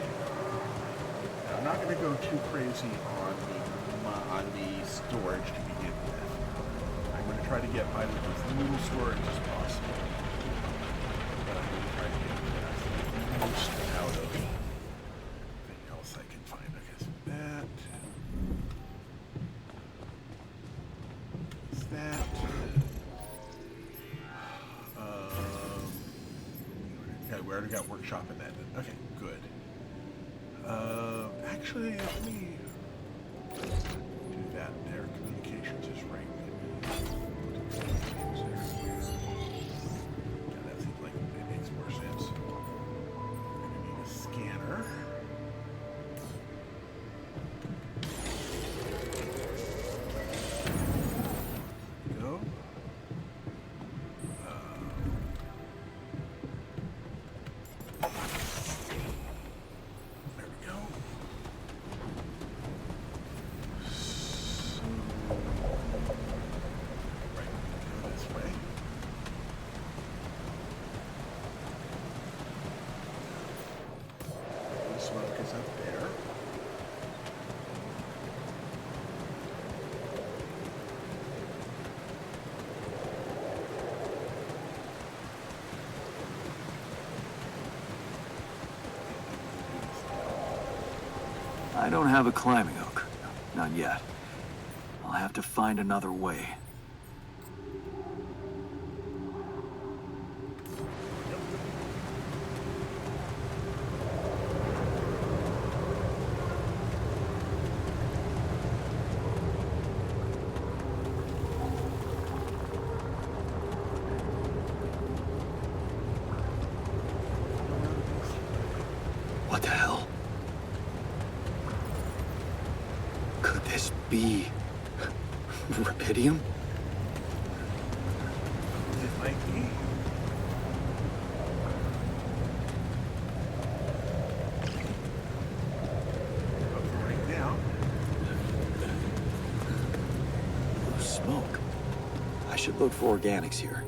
Now, I'm not going to go too crazy on the storage to begin with. I'm going to try to get by with as little storage as possible. But I'm going to try to get the most out of anything else I can find. Because that is that. Okay, we already got workshop in that. Okay, good. Actually, let me do that there. Communications is right. Yeah, that seems like it makes more sense. I'm gonna need a scanner. There we go. There we go. Right, go this way. The smoke is up there. I don't have a climbing hook. Not yet. I'll have to find another way. What the hell? Could this be rubidium? It might be. But for right now, Oh, smoke. I should look for organics here.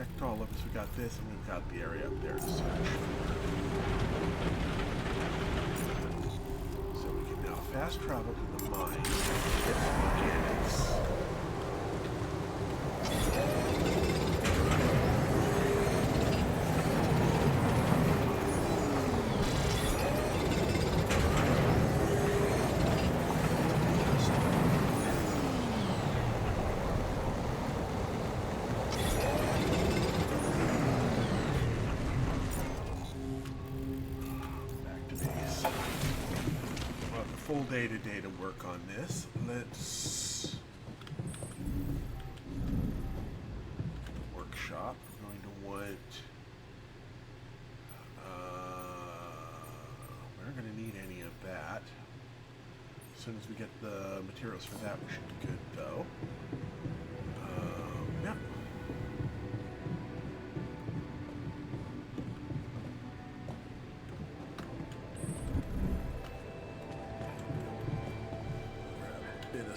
checked all of this. We got this, and we've got the area up there to search. So we can now fast travel to the mine and get some mechanics. Full day today to work on this. Let's workshop. We're going to want we're going to need any of that. As soon as we get the materials for that, we should be good though. Yeah.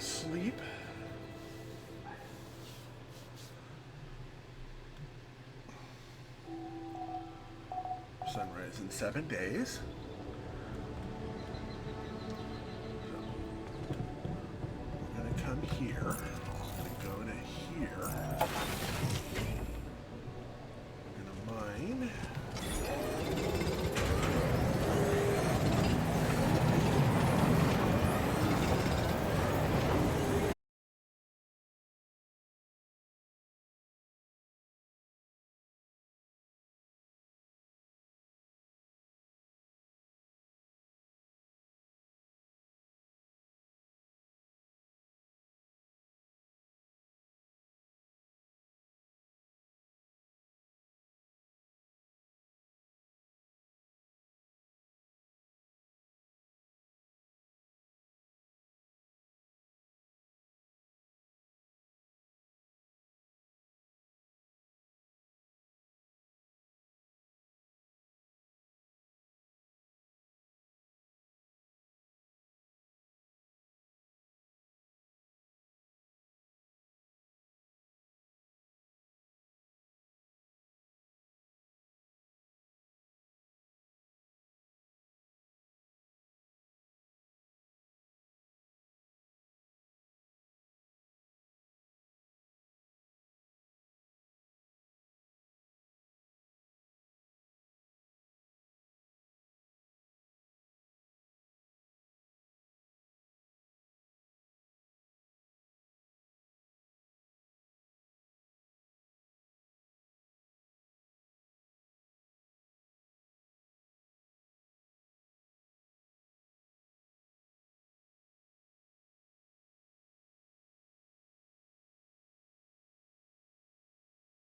Sleep. Sunrise in 7 days. So we're going to come here. We're going to go to here. We're going to mine.